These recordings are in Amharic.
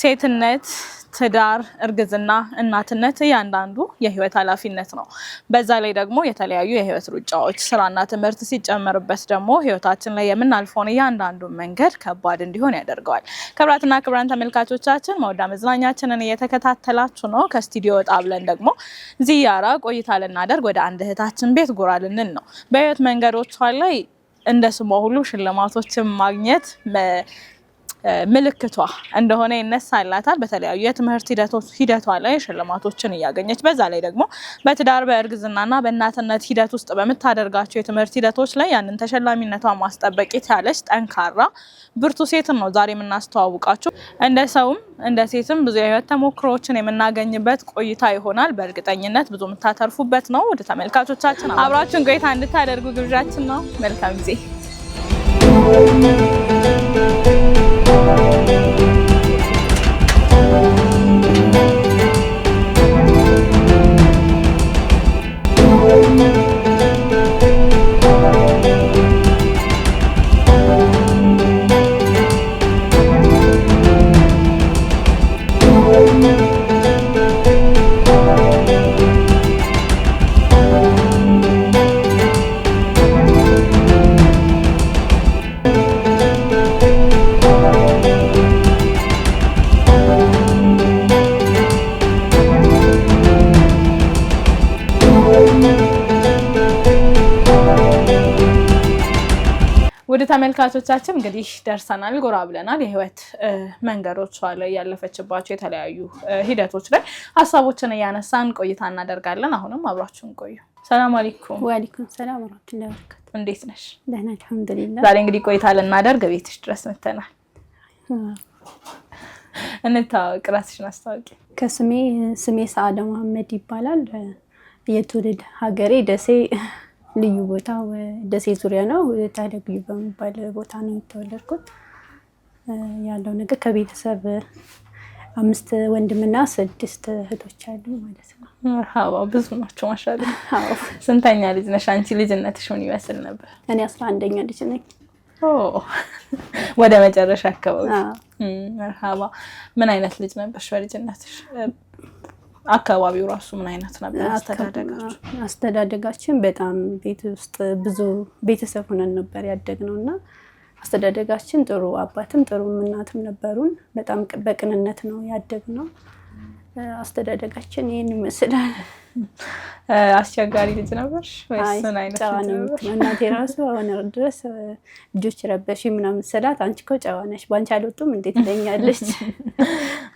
ሴትነት ትዳር እርግዝና እናትነት ያንዳንዱ የህይወት ኃላፊነት ነው በዛ ላይ ደግሞ የተለያዩ የህይወት ሩጫዎች ስራና ትምህርት ሲጨመርበት ደግሞ ህይወታችን ላይ የምናልፈውን ያንዳንዱ መንገድ ከባድ እንዲሆን ያደርጋል ክብራትና ክብራን ተመልካቾቻችን መውዳ መዝናኛችንን እየተከታተላችሁ ነው ከስቱዲዮ ወጣ ብለን ደግሞ ዚያራ ቆይታ ልናደርግ ወደ አንድ እህታችን ቤት ጎራ ልንል ነው በህይወት መንገዶቿ ላይ እንደ ስሟ ሁሉ ሽልማቶችን ማግኘት ምልክቷ እንደሆነ ይነሳላታል በተለያዩ የትምህርት ሂደቷ ላይ ሽልማቶችን ያገኘች በዛ ላይ ደግሞ በትዳር በእርግዝናና በእናትነት ሂደት ውስጥ በመታደርጋቸው የትምህርት ሂደቶች ላይ ያንን ተሸላሚነቷን ማስጠበቅ የቻለች ጠንካራ ብርቱ ሴት ነው ዛሬ የምናስተዋውቃችሁ እንደ ሰውም እንደ ሴትም ብዙ የህይወት ተሞክሮዎችን የምናገኝበት ቆይታ ይሆናል በእርግጠኝነት ብዙ የምታተርፉበት ነው ወደ ተመልካቾቻችን አብራችሁን ቆይታ እንድታደርጉ ግብዣችን ነው መልካም ጊዜ ወደ ተመልካቾቻችን እንግዲህ ደርሰናል ጎራ ብለናል የህይወት መንገዶቿ ላይ ያለፈችባቸው የተለያዩ ሂደቶች ላይ ሐሳቦችን ያነሳን ቆይታ እናደርጋለን አሁንም አብራችሁን ቆዩ ሰላም አለይኩም ወአለይኩም ሰላም ወራህመቱላሂ ወበረካቱ እንዴት ነሽ ደህና አልሐምዱሊላህ ዛሬ እንግዲህ ቆይታ ልናደርግ ቤትሽ ድረስ መተናል እንታወቅ ራስሽን አስተዋውቂ ስሜ ሰዓዳ መሐመድ ይባላል የትውልድ ሀገሬ ደሴ ልዩ ቦታ ደሴ ዙሪያ ነው ታደግዩ በመባል ቦታ ነው የተወለድኩት ያለው ነገር ከቤተሰብ 5 ወንድምና 6 እህቶች አሉ ማለት ነው መርሐባ ብዙ ናቸው ማሻአላ ስንተኛ ልጅ ነሽ አንቺ ልጅነትሽ ምን ይመስል ነበር እኔ 11ኛ ልጅ ነኝ ወደ መጨረሻ አካባቢ መርሐባ ምን አይነት ልጅ ነበርሽ በልጅነትሽ አካባቢው ራሱ ምን አይነት ነበር አስተዳደጋችን በጣም ቤት ውስጥ ብዙ ቤተሰብ ሆነን ነበር ያደግነውና አስተዳደጋችን ጥሩ አባትም ጥሩ እናትም ነበሩን በጣም በቅንነት ነው ያደግነው አስተዳደጋችን ይሄን ይመስላል አስቸጋሪ ልጅ ነበርሽ ወይስ ምን አይነት ነበር እናቴ ራሱ አሁን ድረስ ልጆች ረበሽ ምናምን ሰላት አንቺ እኮ ጨዋ ነሽ ባንቺ አልወጡም እንዴት ትለኛለች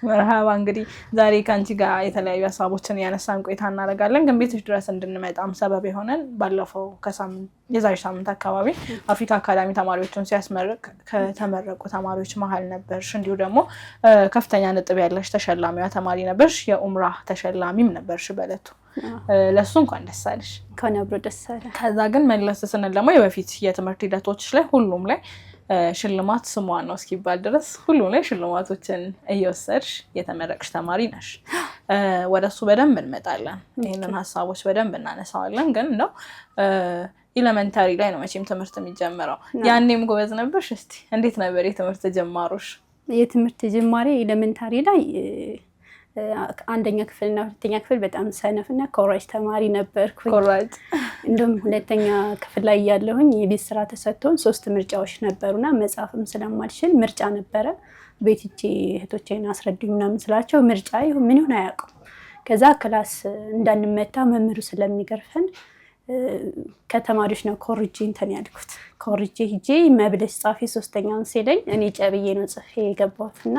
መርሐባ እንግዲህ ዛሬ ካንቺ ጋር የተለያዩ ሐሳቦችን ያነሳን ቆይታ እናደርጋለን ግን ቤትሽ ድረስ እንድንመጣም ሰበብ የሆነን ባለፈው የዛሬ ሳምንት አካባቢ አፍሪካ አካዳሚ ተማሪዎችን ሲያስመርቅ ከተመረቁ ተማሪዎች መሃል ነበርሽ እንዲሁ ደግሞ ከፍተኛ ነጥብ ያለሽ ተሸላሚዋ ተማሪ ነበርሽ የኡምራ ተሸላሚም ነበርሽ በለቱ ለሱ እንኳን ደስ አለሽ ከነብሮ ደስ አለ ከዛ ግን መለስ ስንል ደግሞ የበፊት የትምህርት ሂደቶች ላይ ሁሉም ላይ ሽልማት ስሟን ነው እስኪባል ድረስ ሁሉም ላይ ሽልማቶችን እየወሰድሽ የተመረቅሽ ተማሪ ነሽ ወደሱ በደንብ እንመጣለን ይሄንን ሐሳቦች በደንብ እናነሳዋለን ግን ነው ኤሌመንታሪ ላይ ነው መቼም ትምህርት የሚጀምረው ያኔም ጎበዝ ነበርሽ እስቲ እንዴት ነበር የትምህርት ጅማሮሽ የትምህርት ጅማሬ ኤሌመንታሪ ላይ አንደኛ ክፍልና ሁለተኛ ክፍል በጣም ሰነፍና ኮራጅ ተማሪ ነበርኩ ኮራጅ እንደውም ሁለተኛ ክፍል ላይ ያለሁኝ የቤት ስራ ተሰጥቶን 3 ምርጫዎች ነበሩና መጻፍም ስለማልችል ምርጫ ነበረ ቤትቼ እህቶቼን አስረዱኝ ምናምን ስላቸው ምርጫ ምን ይሁን አያውቁም ከዛ ክላስ እንዳንመታ መምህሩ ስለሚገርፈን ከተማሪዎች ነው ኮርጄ እንትን ያልኩት ኮርጄ ሂጄ መብለሽ ጻፊ 3ኛውን ሲለኝ እኔ ጨብዬ ነው ጽፌ የገባሁትና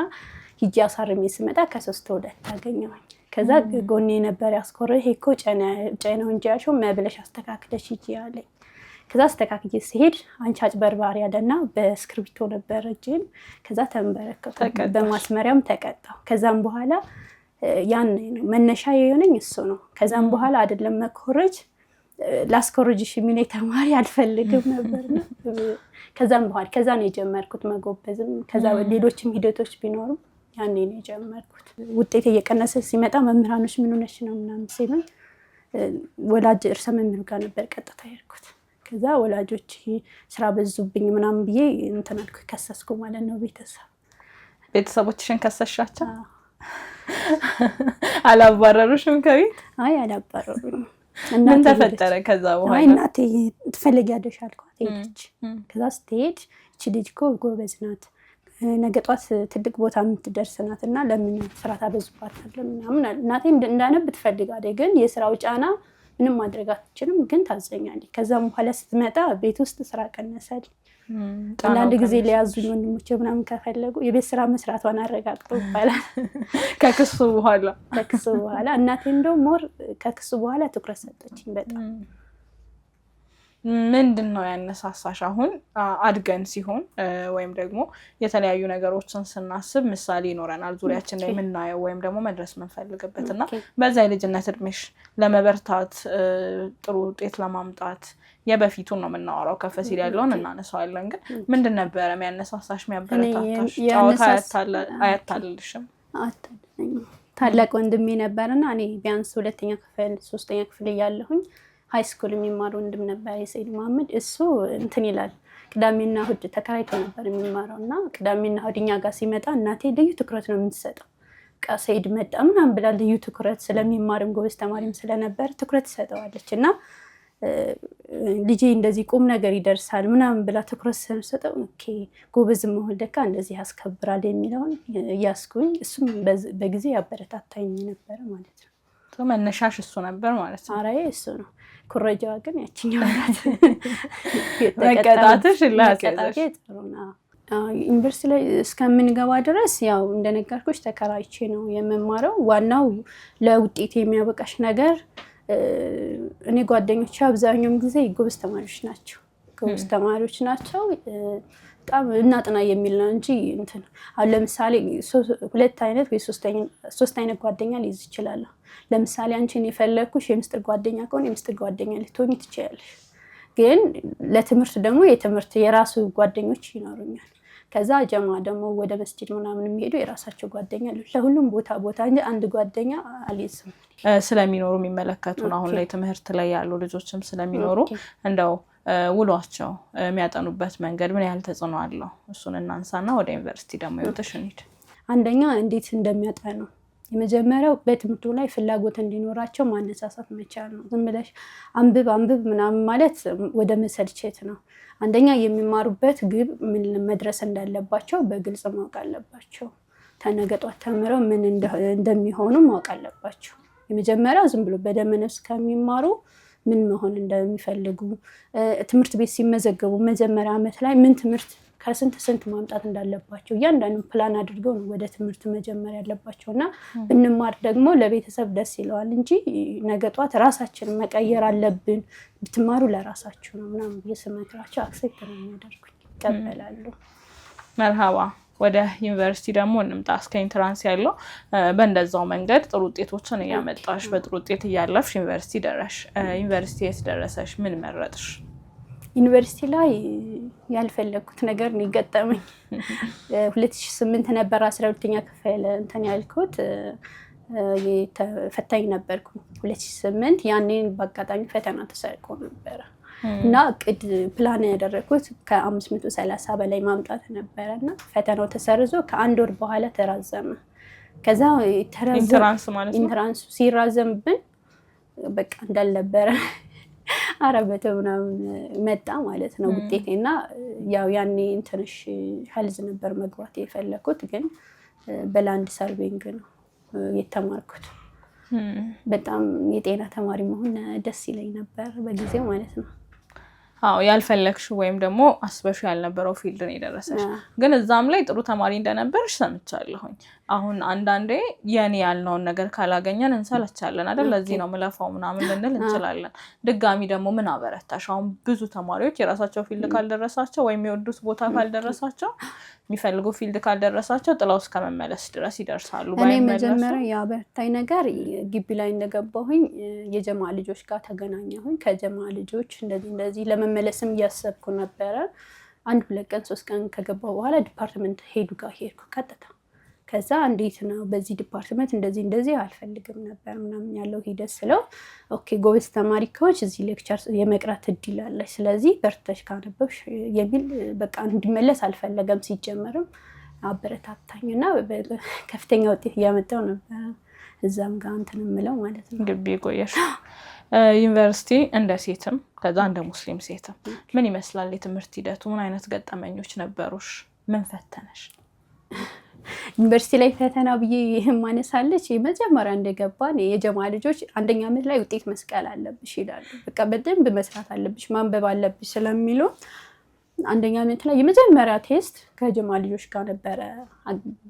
ሂጂ አሳርሜ ስመጣ ከ3 2 አገኘሁኝ ከዛ ጎኔ ነበር ያስኮረ ሄኮ ጨነው እንጂ ያልሽው መብለሽ አስተካክለሽ ሂጂ አለኝ ከዛ አስተካክዬ ሲሄድ አንቺ አጭበርባሪ ያለና በስክሪፕቶ ነበር እጄን ከዛ ተንበረከኩ በማስመሪያም ተቀጣው ከዛም በኋላ ያን ነው መነሻ የሆነኝ እሱ ነው ከዛም በኋላ አይደለም መኮረጅ ላስኮረጅሽ ምን ተማሪ አልፈልግም ነበርና ከዛም በኋላ ከዛ ነው የጀመርኩት መጎበዝም ከዛ ሌሎችም ሂደቶች ቢኖሩ ያኔ ነው የጀመርኩት ውጤት እየቀነሰ ሲመጣ መምህራኖች ምን ሆነሽ ነው ምናምን ሲሉኝ ወላጅ እርሰ መምህሩ ጋር ነበር ቀጥታ ያልኩት ከዛ ወላጆች ስራ በዙብኝ ምናምን ብዬ እንተናልኩ ከሰስኩ ማለት ነው ቤተሰብ ቤተሰቦችሽን ከሰሻቸው? አላባረሩሽም ከቤት? አይ አላባረሩኝም። ምን ተፈጠረ ከዛ በኋላ? አይ እናቴ ትፈልጊያለሽ አልኳት፣ ሄደች። ከዛ ስትሄድ እቺ ልጅ እኮ ጎበዝ ናት፣ ነገ ጧት ትልቅ ቦታ የምትደርስ ናት እና ለምን ስራ ታበዙባታለህ ምናምን። እናቴ እንዳነብ ትፈልጋለች፣ ግን የስራው ጫና ምንም ማድረግ አትችልም፣ ግን ታዘኛለች። ከዛም በኋላ ስትመጣ ቤት ውስጥ ስራ ቀነሰል። አንዳንድ ጊዜ ሊያዙኝ ወንድሞቼ ምናምን ከፈለጉ የቤት ስራ መስራቷን አረጋግጦ ይባላል። ከክሱ በኋላ እናቴ እንደው ሞር ከክሱ በኋላ ትኩረት ሰጠችኝ በጣም። ምንድን ነው ያነሳሳሽ? አሁን አድገን ሲሆን ወይም ደግሞ የተለያዩ ነገሮችን ስናስብ ምሳሌ ይኖረናል ዙሪያችን ላይ የምናየው ወይም ደግሞ መድረስ የምንፈልግበት እና በዛ የልጅነት እድሜሽ ለመበርታት ጥሩ ውጤት ለማምጣት የበፊቱን ነው የምናወራው፣ ከፍ ሲል ያለውን እናነሳዋለን። ግን ምንድን ነበረ የሚያነሳሳሽ የሚያበረታታሽ? ጨዋታ አያታልልሽም? አታልለኝም። ታላቅ ወንድሜ ነበርና እኔ ቢያንስ 2ኛ ክፍል 3ኛ ክፍል እያለሁኝ ሃይ ስኩል የሚማር ወንድም ነበር የሰይድ መሐመድ። እሱ እንትን ይላል ቅዳሜና እሑድ ተከራይቶ ነበር የሚማረው እና ቅዳሜና እሑድ እኛ ጋር ሲመጣ እናቴ ልዩ ትኩረት ነው የምትሰጠው። በቃ ሰይድ መጣ ምናምን ብላ ልዩ ትኩረት፣ ስለሚማርም ጎበዝ ተማሪም ስለነበር ትኩረት ትሰጠዋለች እና ልጄ እንደዚህ ቁም ነገር ይደርሳል ምናምን ብላ ትኩረት ስለምትሰጠው ኦኬ ጎበዝ መሆን ለካ እንደዚህ ያስከብራል የሚለውን እያስኩኝ እሱም በጊዜ ያበረታታኝ ነበር ማለት ነው። መነሻሽ እሱ ነበር ማለት ነው? አራዬ እሱ ነው። ኩረጃዋ ግን ያችኛው ናት። መቀጣትሽ ጥሩ ነው። ዩኒቨርሲቲ ላይ እስከምንገባ ድረስ ያው እንደነገርኩሽ ተከራይቼ ነው የምማረው። ዋናው ለውጤት የሚያበቃሽ ነገር እኔ ጓደኞቼ አብዛኛውን ጊዜ ጎበዝ ተማሪዎች ናቸው። በጣም እናጥና የሚል ነው እንጂ እንትን አሁን ለምሳሌ 2 አይነት ወይ 3 አይነት ጓደኛ ሊይዝ ይችላል። ለምሳሌ አንቺን የፈለኩሽ የምስጥር ጓደኛ ከሆነ የምስጥር ጓደኛ ልትሆኚ ትችያለሽ። ግን ለትምህርት ደግሞ የትምህርት የራሱ ጓደኞች ይኖሩኛል። ከዛ ጀማ ደግሞ ወደ መስጂድ ምናምን የሚሄዱ የራሳቸው ጓደኛ አሉ። ለሁሉም ቦታ እንጂ አንድ ጓደኛ አልይዝም። ስለሚኖሩ የሚመለከቱን አሁን ላይ ትምህርት ላይ ያሉ ልጆችም ስለሚኖሩ እንደው ውሏቸው የሚያጠኑበት መንገድ ምን ያህል ተጽዕኖ አለው? እሱን እናንሳና ወደ ዩኒቨርሲቲ ደግሞ ይወጥሽ እንሂድ። አንደኛ እንዴት እንደሚያጠኑ የመጀመሪያው በትምህርቱ ላይ ፍላጎት እንዲኖራቸው ማነሳሳት መቻል ነው። ዝም ብለሽ አንብብ ምናምን ማለት ወደ መሰልቸት ነው። አንደኛ የሚማሩበት ግብ ምን መድረስ እንዳለባቸው በግልጽ ማወቅ አለባቸው። ነገ ጧት ተምረው ምን እንደሚሆኑ ማወቅ አለባቸው። የመጀመሪያው ዝም ብሎ በደመ ነፍስ ከሚማሩ ምን መሆን እንደሚፈልጉ ትምህርት ቤት ሲመዘገቡ መጀመሪያ ዓመት ላይ ምን ትምህርት ከስንት ማምጣት እንዳለባቸው እያንዳንዱ ፕላን አድርገው ነው ወደ ትምህርት መጀመር ያለባቸው እና ብንማር ደግሞ ለቤተሰብ ደስ ይለዋል እንጂ ነገ ጧት ራሳችንን መቀየር አለብን። ብትማሩ ለራሳችሁ ነው ምናምን እየሰመክራቸው አክሴፕት ነው የሚያደርጉኝ፣ ይቀበላሉ። መርሃባ። ወደ ዩኒቨርሲቲ ደግሞ እንምጣ። እስከ ኢንትራንስ ያለው በእንደዛው መንገድ ጥሩ ውጤቶችን እያመጣሽ በጥሩ ውጤት እያለፍሽ ዩኒቨርሲቲ ደረሽ። ዩኒቨርሲቲ የት ደረሰሽ? ምን መረጥሽ? ዩኒቨርሲቲ ላይ ያልፈለኩት ነገር ነው የገጠመኝ። 2008 ነበር 12ኛ ክፍል እንትን ያልኩት ፈታኝ ነበርኩ 2008። ያኔን በአጋጣሚ ፈተና ተሰርቆ ነበረ እና እቅድ ፕላን ያደረኩት ከ530 በላይ ማምጣት ነበረ እና ፈተናው ተሰርዞ ከ1 ወር በኋላ ተራዘመ። ከዛ ኢንትራንሱ ሲራዘምብን በቃ እንዳልነበረ አረበተ ምናምን መጣ ማለት ነው ውጤቴና ያው ያኔ እንትንሽ ሄልዝ ነበር መግባት የፈለኩት፣ ግን በላንድ ሰርቪንግ ነው የተማርኩት። በጣም የጤና ተማሪ መሆን ደስ ይለኝ ነበር በጊዜው ማለት ነው። አዎ ያልፈለግሽ ወይም ደግሞ አስበሽ ያልነበረው ፊልድ ነው የደረሰሽ። ግን እዛም ላይ ጥሩ ተማሪ እንደነበርሽ ሰምቻለሁኝ። አሁን አንዳንዴ የኔ ያልነውን ነገር ካላገኘን እንሰለቻለን አይደል? ለዚህ ነው ምለፋው ምናምን ልንል እንችላለን። ድጋሚ ደግሞ ምን አበረታሽ? አሁን ብዙ ተማሪዎች የራሳቸው ፊልድ ካልደረሳቸው ወይም የወዱት ቦታ ካልደረሳቸው የሚፈልጉ ፊልድ ካልደረሳቸው ጥላው እስከ መመለስ ድረስ ይደርሳሉ። እኔ መጀመሪያ ያበረታኝ ነገር ግቢ ላይ እንደገባሁኝ የጀማ ልጆች ጋር ተገናኘሁኝ። ከጀማ ልጆች እንደዚህ ለመመለስም እያሰብኩ ነበረ። 1-2 ቀን 3 ቀን ከገባሁ በኋላ ዲፓርትመንት ሄዱ ጋር ሄድኩ ቀጥታ። ከዛ እንዴት ነው በዚህ ዲፓርትመንት እንደዚህ አልፈልግም ነበር ምናምን ያለው ሂደት ስለው ኦኬ ጎበዝ ተማሪ ከሆንሽ እዚህ ሌክቸር የመቅረት እድል አለሽ፣ ስለዚህ በርተሽ ካነበብሽ የሚል በቃ እንዲመለስ አልፈለገም። ሲጀመርም አበረታታኝና ከፍተኛ ውጤት እያመጣው ነበር እዛም ጋር እንትን የምለው ማለት ነው። ግቢ ቆየሽ ዩኒቨርሲቲ እንደ ሴትም ከዛ እንደ ሙስሊም ሴትም ምን ይመስላል የትምህርት ሂደቱ? ምን አይነት ገጠመኞች ነበሩሽ? ምን ፈተነሽ? ዩኒቨርሲቲ ላይ ፈተና ብዬ ማነሳለች የመጀመሪያ እንደገባን የጀማ ልጆች አንደኛ ዓመት ላይ ውጤት መስቀል አለብሽ ይላሉ። በቃ በደንብ መስራት አለብሽ ማንበብ አለብሽ ስለሚሉ አንደኛ ዓመት ላይ የመጀመሪያ ቴስት ከጀማ ልጆች ጋር ነበረ።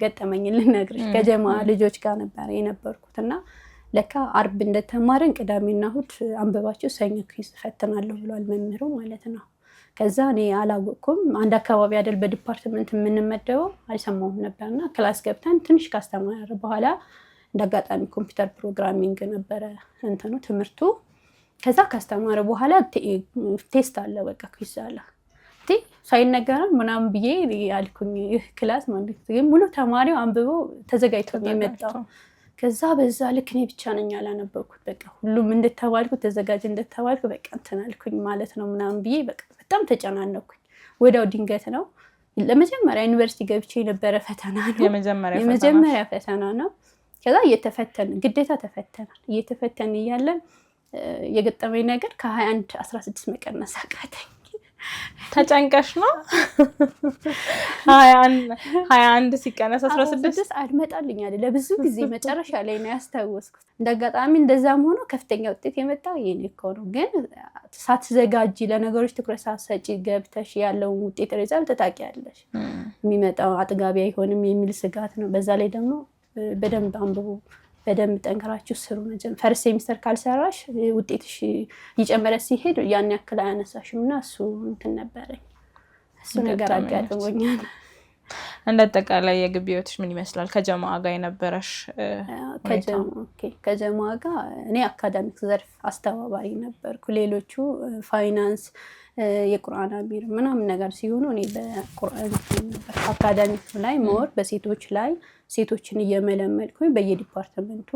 ገጠመኝ ልነግርሽ ከጀማ ልጆች ጋር ነበረ የነበርኩትና ለካ አርብ እንደተማረን ቅዳሜና እሑድ አንብባችሁ ሰኞ ኩዊዝ ፈተናለሁ ብሏል መምህሩ ማለት ነው። ከዛ እኔ አላወቅኩም። አንድ አካባቢ አይደል በዲፓርትመንት የምንመደበው አልሰማሁም ነበርና ክላስ ገብተን ትንሽ ካስተማረ በኋላ እንደአጋጣሚ ኮምፒውተር ፕሮግራሚንግ ነበረ እንትኑ ትምህርቱ። ከዛ ካስተማረ በኋላ ቴስት አለ በቃ ኩዊዝ አለ ሳይነገረን ምናምን ብዬ ያልኩኝ ክላስ ማለት ግን ሙሉ ተማሪው አንብበው ተዘጋጅቶ የመጣው። ከዛ በዛ ልክ እኔ ብቻ ነኝ ያላነበብኩት። በቃ ሁሉም እንደተባልኩ ተዘጋጅ እንደተባልኩ በቃ እንትን አልኩኝ ማለት ነው ምናምን ብዬ በቃ በጣም ተጨናነኩኝ። ወዲያው ድንገት ነው ለመጀመሪያ ዩኒቨርሲቲ ገብቼ የነበረ ፈተና ነው። የመጀመሪያ ፈተና ነው። ከዛ እየተፈተን ግዴታ ተፈተናል። እየተፈተን እያለን የገጠመኝ ነገር ከ21 16 መቀነስ አቃተኝ። ተጨንቀሽ ነው? 21 ሲቀነስ 16 አልመጣልኝ አይደል? ለብዙ ጊዜ መጨረሻ ላይ ነው ያስታወስኩት። እንደአጋጣሚ እንደዛም ሆኖ ከፍተኛ ውጤት የመጣው የኔ እኮ ነው። ግን ሳትዘጋጂ ለነገሮች ትኩረት ሳትሰጪ ገብተሽ ያለውን ውጤት ሪዛልት ታውቂያለሽ። የሚመጣው አጥጋቢ አይሆንም የሚል ስጋት ነው። በዛ ላይ ደግሞ በደንብ አንብቡ በደንብ ጠንክራችሁ ስሩ። ፈርስት ሴሚስተር ካልሰራሽ ውጤትሽ እየጨመረ ሲሄድ ያን ያክል አያነሳሽምና እሱ እንትን ነበረኝ። እሱ ነገር አጋጥሞኛል። እንደ አጠቃላይ የግቢ ህይወትሽ ምን ይመስላል? ከጀማ ጋር የነበረሽ ከጀማ ጋር እኔ አካዳሚክ ዘርፍ አስተባባሪ ነበርኩ። ሌሎቹ ፋይናንስ የቁርአን አሚር ምናምን ነገር ሲሆኑ እኔ በቁርአን ነበር አካዳሚክ ላይ ሞር በሴቶች ላይ ሴቶችን እየመለመልኩኝ በየዲፓርትመንቱ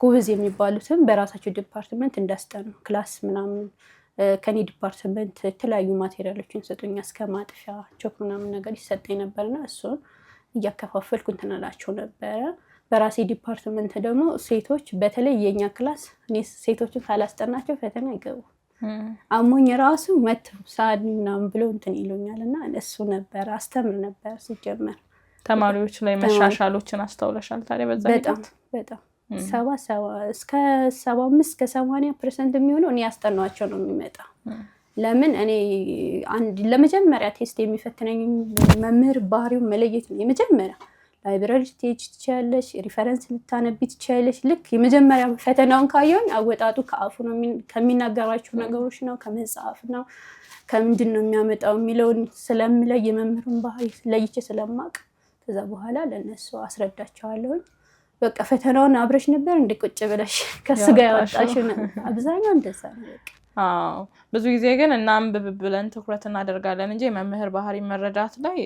ጎበዝ የሚባሉትን በራሳቸው ዲፓርትመንት እንዳስጠኑ ክላስ ምናምን ከኔ ዲፓርትመንት የተለያዩ ማቴሪያሎችን ሰጡኝ። እስከ ማጥፊያ ቾክ ምናምን ነገር ይሰጠኝ ነበርና እሱን እያከፋፈልኩ እንትን እላቸው ነበረ። በራሴ ዲፓርትመንት ደግሞ ሴቶች በተለይ የኛ ክላስ እኔ ሴቶችን ካላስጠናቸው ፈተና አይገቡ አሞኝ ራሱ መጥተው ሳድ ምናምን ብሎ እንትን ይሉኛልና እሱ ነበር አስተምር ነበር። ሲጀመር ተማሪዎች ላይ መሻሻሎችን አስተውለሻል ታዲያ? በዛ በጣም 70 እስከ 75 እስከ 80% የሚሆነው እኔ ያስጠናቸው ነው የሚመጣው። ለምን እኔ አንድ ለመጀመሪያ ቴስት የሚፈትነኝ መምህር ባህሪውን መለየት ነው የመጀመሪያ። ላይብራሪ ልትሄጂ ትችያለሽ፣ ሪፈረንስ ልታነቢ ትችያለሽ። ልክ የመጀመሪያ ፈተናውን ካየሁኝ አወጣጡ ከአፉ ነው ከሚናገራቸው ነገሮች ነው ከመጽሐፍ ነው ከምንድን ነው የሚያመጣው የሚለውን ስለምለይ የመምህሩን ባህሪ ለይቼ ስለማቅ ከዛ በኋላ ለነሱ አስረዳቸዋለሁ። በቃ ፈተናውን አብረሽ ነበር እንደ ቁጭ ብለሽ ከሱ ጋር ያወጣሽ ነው አብዛኛው እንደዛ ነው። አዎ ብዙ ጊዜ ግን እናንብብ ብለን ትኩረት እናደርጋለን እንጂ የመምህር ባህሪ መረዳት ላይ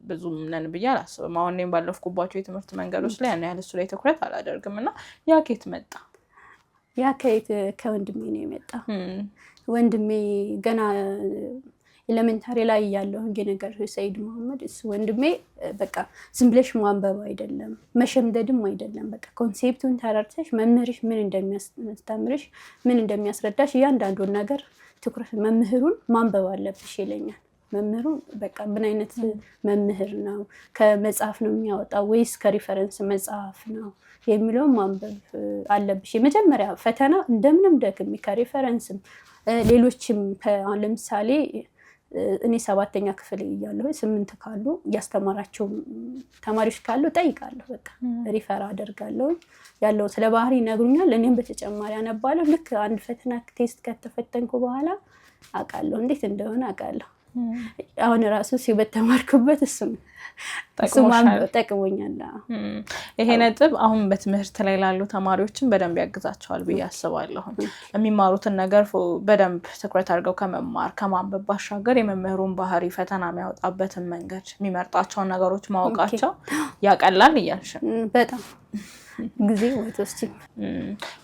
ብዙም ነን ብዬ አላስብም። አሁን እኔም ባለፍኩባቸው የትምህርት መንገዶች ላይ ያን ያህል እሱ ላይ ትኩረት አላደርግም እና ያ ከየት መጣ? ያ ከወንድሜ ነው የመጣ። ወንድሜ ገና ኤሌመንታሪ ላይ ያለው ነገር ሰይድ መሐመድ እሱ ወንድሜ በቃ ዝም ብለሽ ማንበብ አይደለም መሸምደድም አይደለም በቃ ኮንሴፕቱን ተረድተሽ መምህርሽ ምን እንደሚያስተምርሽ ምን እንደሚያስረዳሽ እያንዳንዱን ነገር ትኩረት መምህሩን ማንበብ አለብሽ ይለኛል። መምህሩ በቃ ምን አይነት መምህር ነው ከመጽሐፍ ነው የሚያወጣው ወይስ ከሪፈረንስ መጽሐፍ ነው የሚለውን ማንበብ አለብሽ። የመጀመሪያ ፈተና እንደምንም ደክሜ ከሪፈረንስም ሌሎችም ለምሳሌ እኔ 7ኛ ክፍል እያለሁ 8 ካሉ ያስተማራቸው ተማሪዎች ካሉ ጠይቃለሁ። በቃ ሪፈር አደርጋለሁ ያለው ስለ ባህሪ ይነግሩኛል። እኔም በተጨማሪ አነባለሁ። ልክ አንድ ፈተና ቴስት ከተፈተንኩ በኋላ አውቃለሁ እንዴት እንደሆነ አውቃለሁ። አሁን ራሱ ሲበት ተማርኩበት እሱ ጠቅሞኛል። ይሄ ነጥብ አሁን በትምህርት ላይ ላሉ ተማሪዎችን በደንብ ያግዛቸዋል ብዬ አስባለሁ። የሚማሩትን ነገር በደንብ ትኩረት አድርገው ከመማር ከማንበብ ባሻገር የመምህሩን ባህሪ ፈተና የሚያወጣበትን መንገድ የሚመርጣቸውን ነገሮች ማወቃቸው ያቀላል እያልሽ በጣም ጊዜ ወጥቶች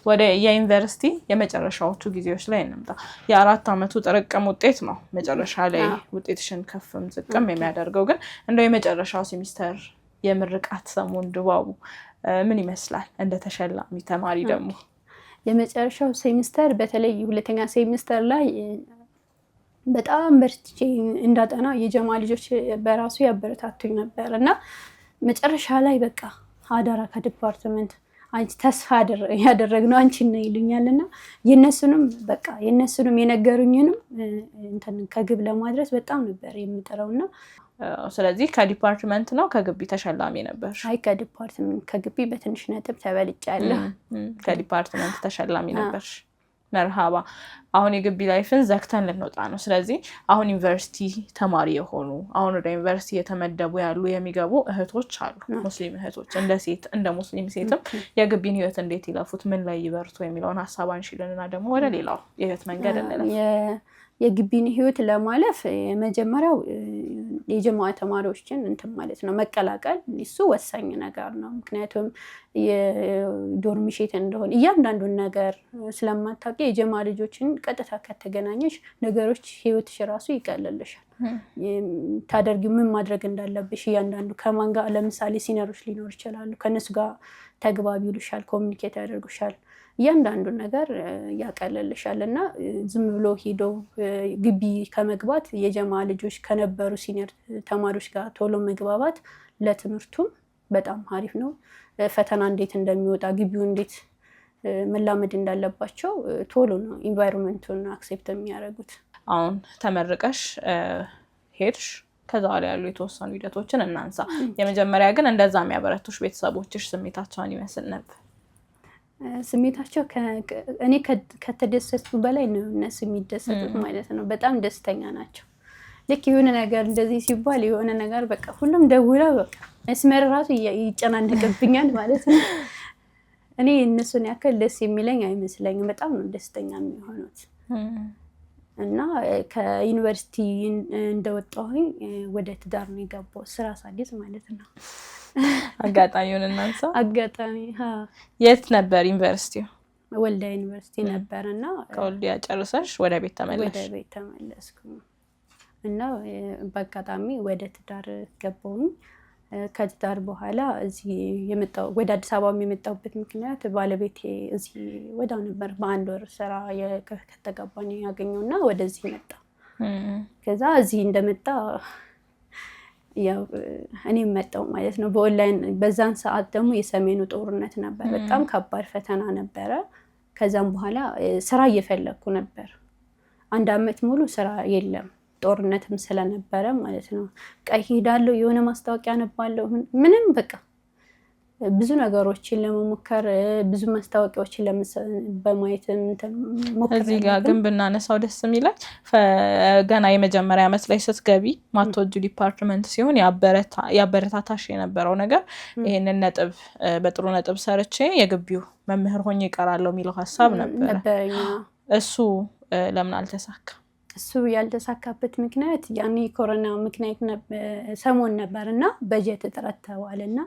ወደ የዩኒቨርሲቲ የመጨረሻዎቹ ጊዜዎች ላይ እንምጣ። የ4 ዓመቱ ጥርቅም ውጤት ነው መጨረሻ ላይ ውጤትሽን ከፍም ዝቅም የሚያደርገው። ግን እንደው የመጨረሻው ሴሚስተር የምርቃት ሰሞን ድባቡ ምን ይመስላል? እንደ ተሸላሚ ተማሪ ደግሞ የመጨረሻው ሴሚስተር በተለይ ሁለተኛ ሴሚስተር ላይ በጣም በርትቼ እንዳጠና የጀማ ልጆች በራሱ ያበረታቱኝ ነበር እና መጨረሻ ላይ በቃ አዳራ ከዲፓርትመንት አንቺ ተስፋ ያደረግነው አንቺን ነው ይሉኛልና የነሱንም የነገሩኝንም እንትን ከግብ ለማድረስ በጣም ነበር የምጥረውና ስለዚህ ከዲፓርትመንት ነው ከግቢ ተሸላሚ ነበር? አይ ከግቢ በትንሽ ነጥብ ተበልጫለሁ። ከዲፓርትመንት ተሸላሚ ነበር። መርሃባ። አሁን የግቢ ላይፍን ዘግተን ልንወጣ ነው። ስለዚህ አሁን ዩኒቨርሲቲ ተማሪ የሆኑ አሁን ወደ ዩኒቨርሲቲ የተመደቡ ያሉ የሚገቡ እህቶች አሉ፣ ሙስሊም እህቶች። እንደ ሙስሊም ሴትም የግቢን ህይወት እንዴት ይለፉት፣ ምን ላይ ይበርቱ የሚለውን ሀሳብ አንሽልንና ደግሞ ወደ ሌላው የህይወት መንገድ እንለፍ። የግቢን ህይወት ለማለፍ የመጀመሪያው የጀማዓ ተማሪዎችን እንትን ማለት ነው መቀላቀል፣ እሱ ወሳኝ ነገር ነው። ምክንያቱም የዶርም ሼት እንደሆነ እያንዳንዱን ነገር ስለማታውቂ የጀማዓ ልጆችን ቀጥታ ከተገናኘሽ ነገሮች ህይወትሽ ራሱ ይቀልልሻል። ታደርጊ ምን ማድረግ እንዳለብሽ እያንዳንዱ ከማን ጋር ለምሳሌ ሲነሮች ሊኖር ይችላሉ፣ ከነሱ ጋር ተግባቢ ይሉሻል፣ ኮሚኒኬት ያደርጉሻል። እያንዳንዱ ነገር ያቀልልሻል እና ዝም ብሎ ሄዶ ግቢ ከመግባት የጀማዓ ልጆች ከነበሩ ሲኒየር ተማሪዎች ጋር ቶሎ መግባባት ለትምህርቱም በጣም አሪፍ ነው። ፈተና እንዴት እንደሚወጣ ግቢው እንዴት መላመድ እንዳለባቸው ቶሎ ነው ኢንቫይሮንመንቱን አክሴፕት የሚያደርጉት። አሁን ተመርቀሽ ሄድሽ፣ ከዛ ላይ ያሉ የተወሰኑ ሂደቶችን እናንሳ። የመጀመሪያ ግን እንደዛ የሚያበረቱሽ ቤተሰቦችሽ ስሜታቸውን ይመስል ነበር? ስሜታቸው እኔ ከተደሰቱ በላይ ነው እነሱ የሚደሰቱት ማለት ነው። በጣም ደስተኛ ናቸው። ልክ የሆነ ነገር እንደዚህ ሲባል የሆነ ነገር በቃ ሁሉም ደውለው በቃ መስመር ራሱ ይጨናነቅብኛል ማለት ነው። እኔ እነሱን ያክል ደስ የሚለኝ አይመስለኝም። በጣም ነው ደስተኛ የሚሆኑት እና ከዩኒቨርሲቲ እንደወጣሁኝ ወደ ትዳር ነው የገባሁት ስራ ሳዲስ ማለት ነው። አጋጣሚውን እናንሳ። አጋጣሚ የት ነበር ዩኒቨርሲቲው? ወልዲያ ዩኒቨርሲቲ ነበርና ከወልዲያ ጨርሰሽ ወደ ቤት ተመለስሽ? ወደ ቤት ተመለስኩ እና በአጋጣሚ ወደ ትዳር ገባሁኝ። ከትዳር በኋላ እዚህ የመጣው ወደ አዲስ አበባ የመጣሁበት ምክንያት ባለቤቴ እዚህ ወዳው ነበር በአንድ ወር ስራ ከተገባኝ ያገኘውና ወደዚህ መጣ። ከዛ እዚህ እንደመጣ ያው እኔም መጣው ማለት ነው በኦንላይን። በዛን ሰዓት ደግሞ የሰሜኑ ጦርነት ነበር፣ በጣም ከባድ ፈተና ነበረ። ከዛም በኋላ ስራ እየፈለኩ ነበር። 1 አመት ሙሉ ስራ የለም፣ ጦርነትም ስለነበረ ማለት ነው። ቀይ ሄዳለሁ፣ የሆነ ማስታወቂያ ነባለሁ፣ ምንም በቃ ብዙ ነገሮችን ለመሞከር ብዙ ማስታወቂያዎችን በማየት ሞከረ። እዚህ ጋር ግን ብናነሳው ደስ የሚላል ገና የመጀመሪያ ዓመት ላይ ስትገቢ ማትወጁ ዲፓርትመንት ሲሆን ያበረታታሽ የነበረው ነገር ይሄንን ነጥብ በጥሩ ነጥብ ሰርቼ የግቢው መምህር ሆኜ እቀራለሁ የሚለው ሀሳብ ነበር። እሱ ለምን አልተሳካ? እሱ ያልተሳካበት ምክንያት ያኔ ኮሮና ምክንያት ሰሞን ነበርና በጀት እጥረት ተዋለና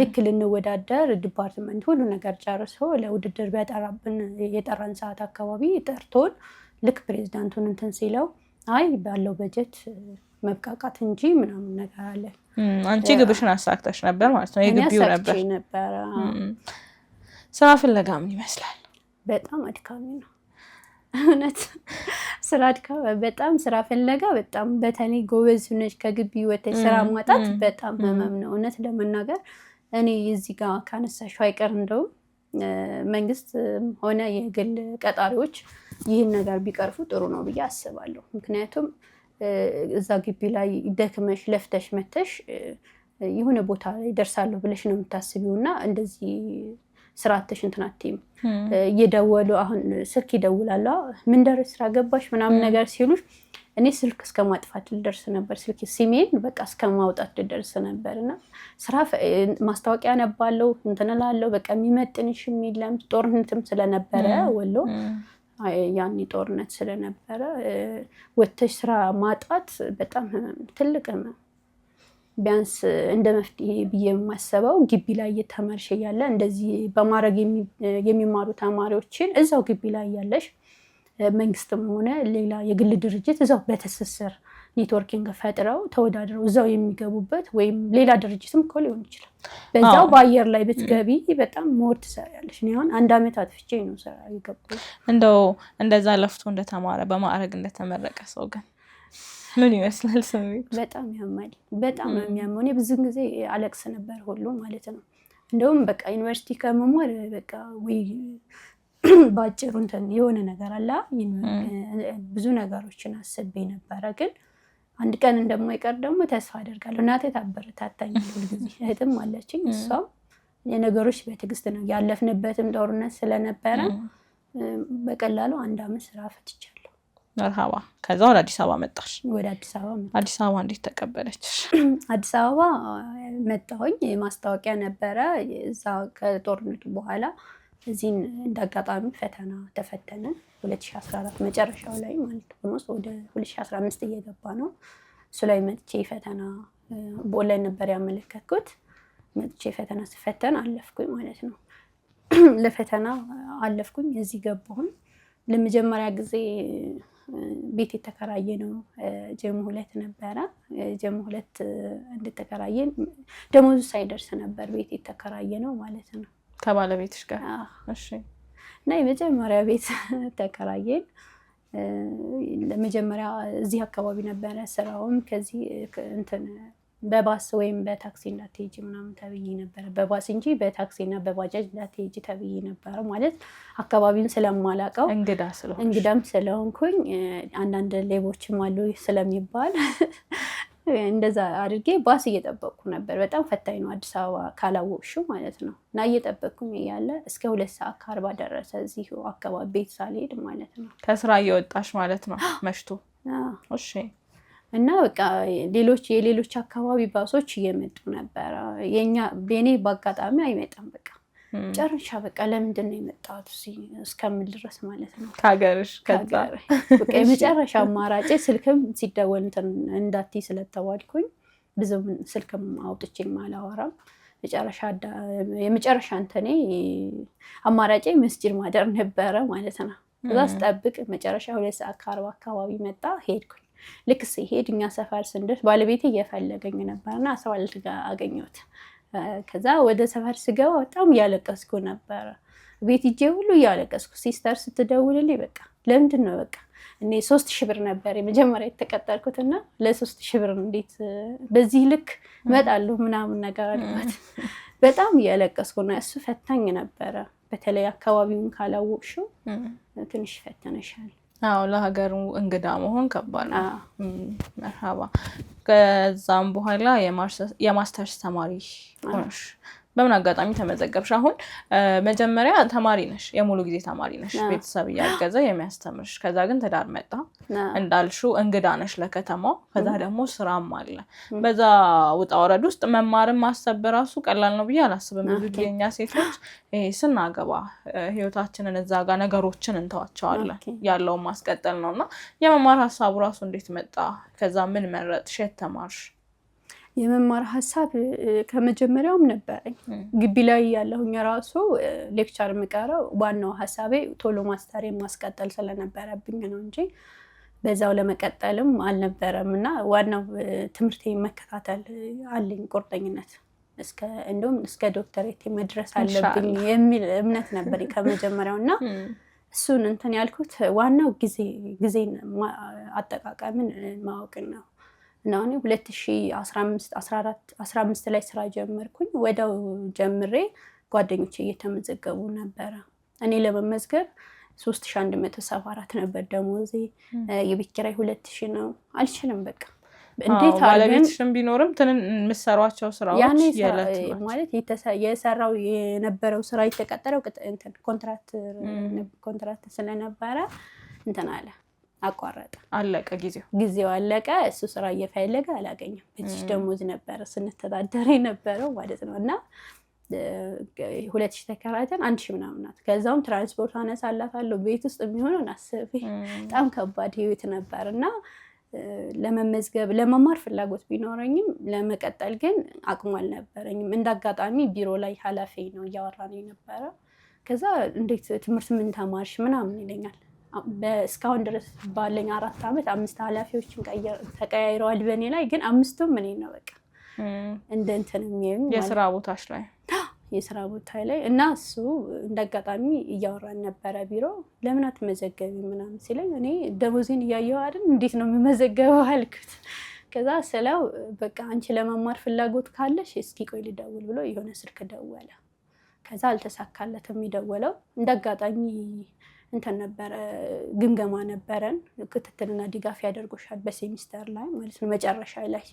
ልክ ልንወዳደር ዲፓርትመንት ሁሉ ነገር ጨርሶ ለውድድር ቢያጠራብን የጠራን ሰዓት አካባቢ ጠርቶን ልክ ፕሬዝዳንቱን እንትን ሲለው አይ ባለው በጀት መብቃቃት እንጂ ምናምን ነገር አለ። አንቺ ግብሽን አሳክተሽ ነበር ማለት ነው? የግቢው ነበር። ስራ ፍለጋ ምን ይመስላል? በጣም አድካሚ ነው እውነት። በጣም ስራ ፍለጋ በጣም በተለይ ጎበዝ ነሽ ከግቢ ወጥተሽ ስራ ማጣት በጣም ህመም ነው እውነት ለመናገር። እኔ እዚህ ጋር ካነሳሽው አይቀር እንደው መንግስት ሆነ የግል ቀጣሪዎች ይህን ነገር ቢቀርፉ ጥሩ ነው ብዬ አስባለሁ። ምክንያቱም እዛ ግቢ ላይ ደክመሽ ለፍተሽ መተሽ የሆነ ቦታ ላይ ደርሳለሁ ብለሽ ነው የምታስቢውና እንደዚህ ስራተሽ እንትናቲም እየደወሉ አሁን ስልክ ይደውላሉ ምን ደረስ ስራ ገባሽ ምናምን ነገር ሲሉሽ እኔ ስልክ እስከማጥፋት ልደርስ ነበር። ስልክ ሲሜን በቃ እስከማውጣት ልደርስ ነበርና ስራ ማስታወቂያ ነባለው እንትናላለው በቃ የሚመጥንሽም የለም። ጦርነትም ስለነበረ ወሎ ያኔ ጦርነት ስለነበረ ወጥተሽ ስራ ማጣት በጣም ትልቅ ነው። ቢያንስ እንደ መፍትሄ ብዬ የማስበው ግቢ ላይ እየተማርሽ ያለ እንደዚህ በማድረግ የሚማሩ ተማሪዎችን እዛው ግቢ ላይ ያለሽ መንግስትም ሆነ ሌላ የግል ድርጅት እዛው በትስስር ኔትወርኪንግ ፈጥረው ተወዳድረው እዛው የሚገቡበት ወይም ሌላ ድርጅትም እኮ ሊሆን ይችላል። በዛው በአየር ላይ ብትገቢ በጣም ሞር ትሰሪያለሽ። እኔ አሁን 1 ዓመት አጥፍቼ ነው ስራ የገባሁት። እንደው እንደዛ ለፍቶ እንደተማረ በማዕረግ እንደተመረቀ ሰው ግን ምን ይመስላል ስሜት? በጣም ያማል። በጣም ነው የሚያመው። እኔ ብዙ ጊዜ አለቅስ ነበር ሁሉ ማለት ነው። እንደውም በቃ ዩኒቨርሲቲ ከመማር በቃ ወይ ባጭሩ እንትን የሆነ ነገር አለ ብዙ ነገሮችን አስቤ ነበረ። ግን አንድ ቀን እንደማይቀር ደግሞ ተስፋ አደርጋለሁ። እናቴ ታበረታታኛለች ሁልጊዜ፣ እህትም አለችኝ። እሷም የነገሮች በትዕግስት ነው ያለፍንበትም ጦርነት ስለነበረ በቀላሉ 1 ዓመት ስራ ፈትቻለሁ። መርሃባ። ከዛ ወደ አዲስ አበባ መጣሽ? ወደ አዲስ አበባ መጣሁ። አዲስ አበባ እንዴት ተቀበለችሽ? አዲስ አበባ መጣሁኝ። ማስታወቂያ ነበረ እዛ ከጦርነቱ በኋላ እዚህን እንዳጋጣሚ ፈተና ተፈተንን 2014 መጨረሻው ላይ ማለት ነው። ወደ 2015 እየገባ ነው። እሱ ላይ መጥቼ ፈተና በኦንላይን ነበር ያመለከትኩት። መጥቼ ፈተና ስፈተን አለፍኩኝ ማለት ነው። ለፈተና አለፍኩኝ። እዚህ ገባሁኝ። ለመጀመሪያ ጊዜ ቤት የተከራየ ነው ጀሞ 2 ነበረ። ጀሞ 2 እንደተከራየን ደሞዙ ሳይደርስ ነበር ቤት የተከራየ ነው ማለት ነው ከባለቤትሽ ጋር? እሺ። እና የመጀመሪያ ቤት ተከራየን። ለመጀመሪያ እዚህ አካባቢ ነበረ ስራውም። ከዚህ እንትን በባስ ወይም በታክሲ እንዳትሄጂ ምናምን ተብዬ ነበረ። በባስ እንጂ በታክሲና በባጃጅ እንዳትሄጂ ተብዬ ነበረ። ማለት አካባቢውን ስለማላውቀው እንግዳም ስለሆንኩኝ አንዳንድ ሌቦችም አሉ ስለሚባል እንደዛ አድርጌ ባስ እየጠበቅኩ ነበር። በጣም ፈታኝ ነው አዲስ አበባ ካላወቅሽው ማለት ነው። እና እየጠበቅኩኝ እያለ እስከ 2:40 ደረሰ እዚሁ አካባቢ ቤት ሳልሄድ ማለት ነው። ከስራ እየወጣሽ ማለት ነው መሽቶ? እሺ። እና በቃ የሌሎች አካባቢ ባሶች እየመጡ ነበረ። የኔ በአጋጣሚ አይመጣም። በቃ ጨርሻ በቃ ለምንድን ነው የመጣሁት እስከምል ድረስ ማለት ነው ከሀገርሽ። በቃ የመጨረሻ አማራጭ ስልክም ሲደወል እንዳትይ ስለተባልኩኝ ብዙም ስልክም አውጥቼም አላወራም። የመጨረሻ እንትኔ አማራጭ መስጂድ ማደር ነበረ ማለት ነው። እዛ ስጠብቅ መጨረሻ 2:40 አካባቢ መጣ። ሄድኩኝ። ልክ ሲሄድ እኛ ሰፈር ስንደርስ ባለቤቴ እየፈለገኝ ነበርና 12 ጋር አገኘሁት። ከዛ ወደ ሰፈር ስገባ በጣም እያለቀስኩ ነበረ። ቤት ሂጄ ሁሉ እያለቀስኩ ሲስተር ስትደውልልኝ በቃ ለምንድን ነው በቃ እኔ 3000 ብር ነበር የመጀመሪያ የተቀጠርኩትና ለ3000 ብር እንዴት በዚህ ልክ እመጣለሁ ምናምን ነገር አልኳት። በጣም እያለቀስኩ ነው። እሱ ፈታኝ ነበረ። በተለይ አካባቢውን ካላወቅሽው ትንሽ ፈተነሻል። አዎ፣ ለሀገሩ እንግዳ መሆን ከባድ ነው። መርሃባ። ከዛም በኋላ የማስተርስ ተማሪ ሆነሽ በምን አጋጣሚ ተመዘገብሽ? አሁን መጀመሪያ ተማሪ ነሽ፣ የሙሉ ጊዜ ተማሪ ነሽ፣ ቤተሰብ እያገዘ የሚያስተምርሽ። ከዛ ግን ትዳር መጣ እንዳልሽው፣ እንግዳ ነሽ ለከተማው። ከዛ ደግሞ ስራም አለ። በዛ ውጣ ወረድ ውስጥ መማርም ማሰብ በራሱ ቀላል ነው ብዬ አላስብም። ብዙ ጊዜ እኛ ሴቶች ስናገባ ህይወታችንን እዛ ጋር ነገሮችን እንተዋቸዋለን፣ ያለውን ማስቀጠል ነው። እና የመማር ሀሳቡ ራሱ እንዴት መጣ? ከዛ ምን መረጥሽ? የት ተማርሽ? የመማር ሀሳብ ከመጀመሪያውም ነበረኝ። ግቢ ላይ ያለሁኝ ራሱ ሌክቸር የምቀረው ዋናው ሀሳቤ ቶሎ ማስተር ማስቀጠል ስለነበረብኝ ነው እንጂ በዛው ለመቀጠልም አልነበረም። እና ዋናው ትምህርቴ መከታተል አለኝ ቁርጠኝነት። እንደውም እስከ ዶክተሬት መድረስ አለብኝ የሚል እምነት ነበር ከመጀመሪያው። እና እሱን እንትን ያልኩት ዋናው ጊዜን አጠቃቀምን ማወቅን ነው። እና እኔ 2015 ላይ ስራ ጀመርኩኝ። ወዲያው ጀምሬ ጓደኞቼ እየተመዘገቡ ነበረ። እኔ ለመመዝገብ 3174 ነበር ደሞዜ። የቤት ኪራይ 2000 ነው። አልችልም በቃ እንዴት ባለቤትሽም ቢኖርም የምትሰሯቸው ስራዎች ማለት የሰራው የነበረው ስራ የተቀጠረው ኮንትራክት ስለነበረ እንትን አለ አቋረጠ። አለቀ፣ ጊዜው አለቀ። እሱ ስራ እየፈለገ አላገኘም። በዚህ ደሞዝ ነበረ ስንተዳደር የነበረው ማለት ነው። እና 2000 ተከራይተን 1000 ምናምን ናት። ከዛውም ትራንስፖርት አነሳላታለሁ ቤት ውስጥ የሚሆነውን አስቤ በጣም ከባድ ህይወት ነበር። እና ለመመዝገብ ለመማር ፍላጎት ቢኖረኝም ለመቀጠል ግን አቅሙ አልነበረኝም። እንዳጋጣሚ ቢሮ ላይ ኃላፊ ነው እያወራን የነበረ። ከዛ እንዴት ትምህርት ምን ተማርሽ ምናምን ይለኛል። እስካሁን ድረስ ባለኝ 4 ዓመት 5 ኃላፊዎችን ተቀያይረዋል በእኔ ላይ፣ ግን 5ቱም እኔ ነው በቃ እንደ እንትን የሚያዩኝ የስራ ቦታሽ ላይ የስራ ቦታ ላይ እና እሱ እንዳጋጣሚ እያወራን ነበረ ቢሮ። ለምን አትመዘገቢ ምናምን ሲለኝ እኔ ደሞዜን እያየሁ አይደል እንዴት ነው የምመዘገበው አልኩት። ከዛ ስለው በቃ አንቺ ለመማር ፍላጎት ካለሽ እስኪ ቆይ ልደውል ብሎ የሆነ ስልክ ደወለ። ከዛ አልተሳካለትም የደወለው። እንዳጋጣሚ እንትን ነበረ ግምገማ ነበረን፣ ክትትልና ድጋፍ ያደርጉሻል በሴሚስተር ላይ ማለት ነው መጨረሻ ላይ።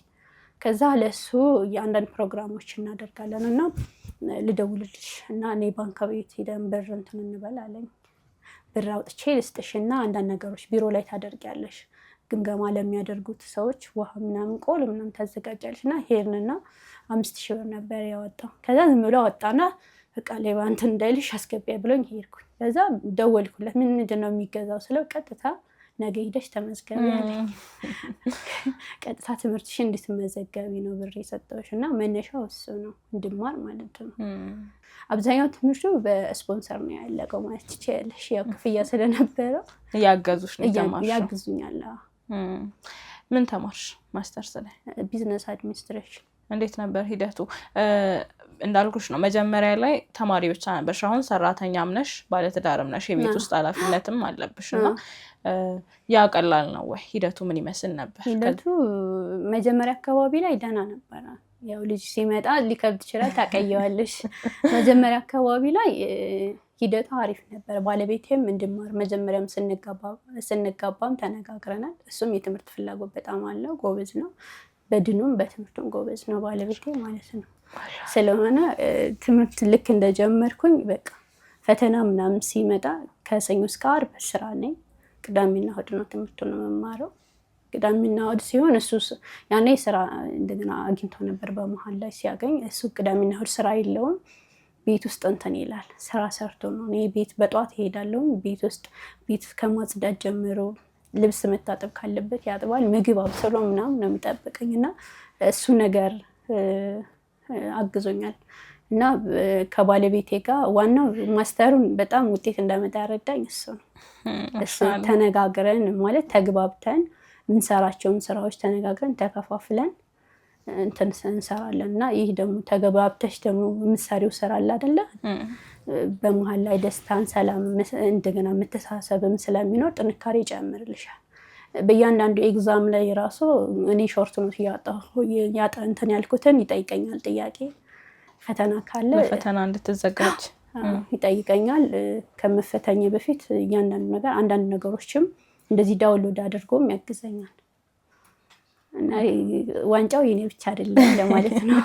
ከዛ ለሱ የአንዳንድ ፕሮግራሞች እናደርጋለን እና ልደውልልሽ እና እኔ ባንክ ቤት ሄደን ብር እንትን እንበል አለኝ። ብር አውጥቼ ልስጥሽና አንዳንድ ነገሮች ቢሮ ላይ ታደርጊያለሽ፣ ግምገማ ለሚያደርጉት ሰዎች ውሃ ምናምን ቆል ምናምን ታዘጋጃለሽ እና ሄድንና 5000 ብር ነበር ያወጣው። ከዛ ዝም ብሎ አወጣና በቃ ሌባ እንትን እንዳይልሽ አስገቢያ ብሎኝ ሄድኩኝ። ከዛ ደወልኩለት ምንድን ነው የሚገዛው ስለው ቀጥታ ነገ ሄደሽ ተመዝገቢ አለኝ። ቀጥታ ትምህርትሽን እንድትመዘገቢ ነው ብር የሰጠሁሽ እና መነሻው እሱ ነው እንድማር ማለት ነው። አብዛኛው ትምህርቱ በስፖንሰር ነው ያለቀው ማለት ትችያለሽ። ያው ክፍያ ስለነበረው ያገዙሽ ነው ተማርሽ? ያግዙኛል። ምን ተማርሽ ማስተርስ ላይ? ቢዝነስ አድሚኒስትሬሽን። እንዴት ነበር ሂደቱ? እንዳልኩሽ ነው መጀመሪያ ላይ ተማሪ ብቻ ነበርሽ። አሁን ሰራተኛም ነሽ፣ ባለትዳርም ነሽ፣ የቤት ውስጥ ኃላፊነትም አለብሽ እና ያ ቀላል ነው ወይ? ሂደቱ ምን ይመስል ነበር? ሂደቱ መጀመሪያ አካባቢ ላይ ደህና ነበረ። ያው ልጅ ሲመጣ ሊከብድ ይችላል ታቀየዋለሽ። መጀመሪያ አካባቢ ላይ ሂደቱ አሪፍ ነበር። ባለቤቴም እንድማር መጀመሪያም ስንጋባም ተነጋግረናል። እሱም የትምህርት ፍላጎት በጣም አለው፣ ጎበዝ ነው። በድኑም በትምህርቱም ጎበዝ ነው ባለቤቴ ማለት ነው። ስለሆነ ትምህርት ልክ እንደጀመርኩኝ በቃ ፈተና ምናምን ሲመጣ ከሰኞ እስከ ዓርብ ስራ ነኝ። ቅዳሜና እሑድ ነው ትምህርቱን የምማረው። ቅዳሜና እሑድ ሲሆን እሱ ያኔ ስራ እንደገና አግኝቶ ነበር በመሀል ላይ ሲያገኝ። እሱ ቅዳሜና እሑድ ስራ የለውም፣ ቤት ውስጥ እንትን ይላል፣ ስራ ሰርቶ ነው። እኔ ቤት በጠዋት እሄዳለሁ። ቤት ውስጥ ቤት ከማጽዳት ጀምሮ ልብስ መታጠብ ካለበት ያጥባል፣ ምግብ አብስሎ ምናምን ነው የሚጠብቀኝ እና እሱ ነገር አግዞኛል። እና ከባለቤቴ ጋር ዋናው ማስተሩን በጣም ውጤት እንዳመጣ ያረዳኝ እሱ ነው። እሱ ተነጋግረን ማለት ተግባብተን የምንሰራቸውን ስራዎች ተነጋግረን ተከፋፍለን እንትን እንሰራለን እና ይህ ደግሞ ተግባብተሽ ደግሞ የምትሰሪው ስራ አለ አይደለ? በመሀል ላይ ደስታን፣ ሰላም፣ እንደገና መተሳሰብም ስለሚኖር ጥንካሬ ይጨምርልሻል። በእያንዳንዱ ኤግዛም ላይ ራሱ እኔ ሾርት ኖት እያወጣሁ እንትን ያልኩትን ይጠይቀኛል ጥያቄ። ፈተና ካለ ፈተና እንድትዘጋጅ ይጠይቀኛል። ከመፈተኝ በፊት እያንዳንዱ ነገር አንዳንድ ነገሮችም እንደዚህ ዳውንሎድ አድርጎም ያግዘኛል። እና ዋንጫው የኔ ብቻ አይደለም ለማለት ነው።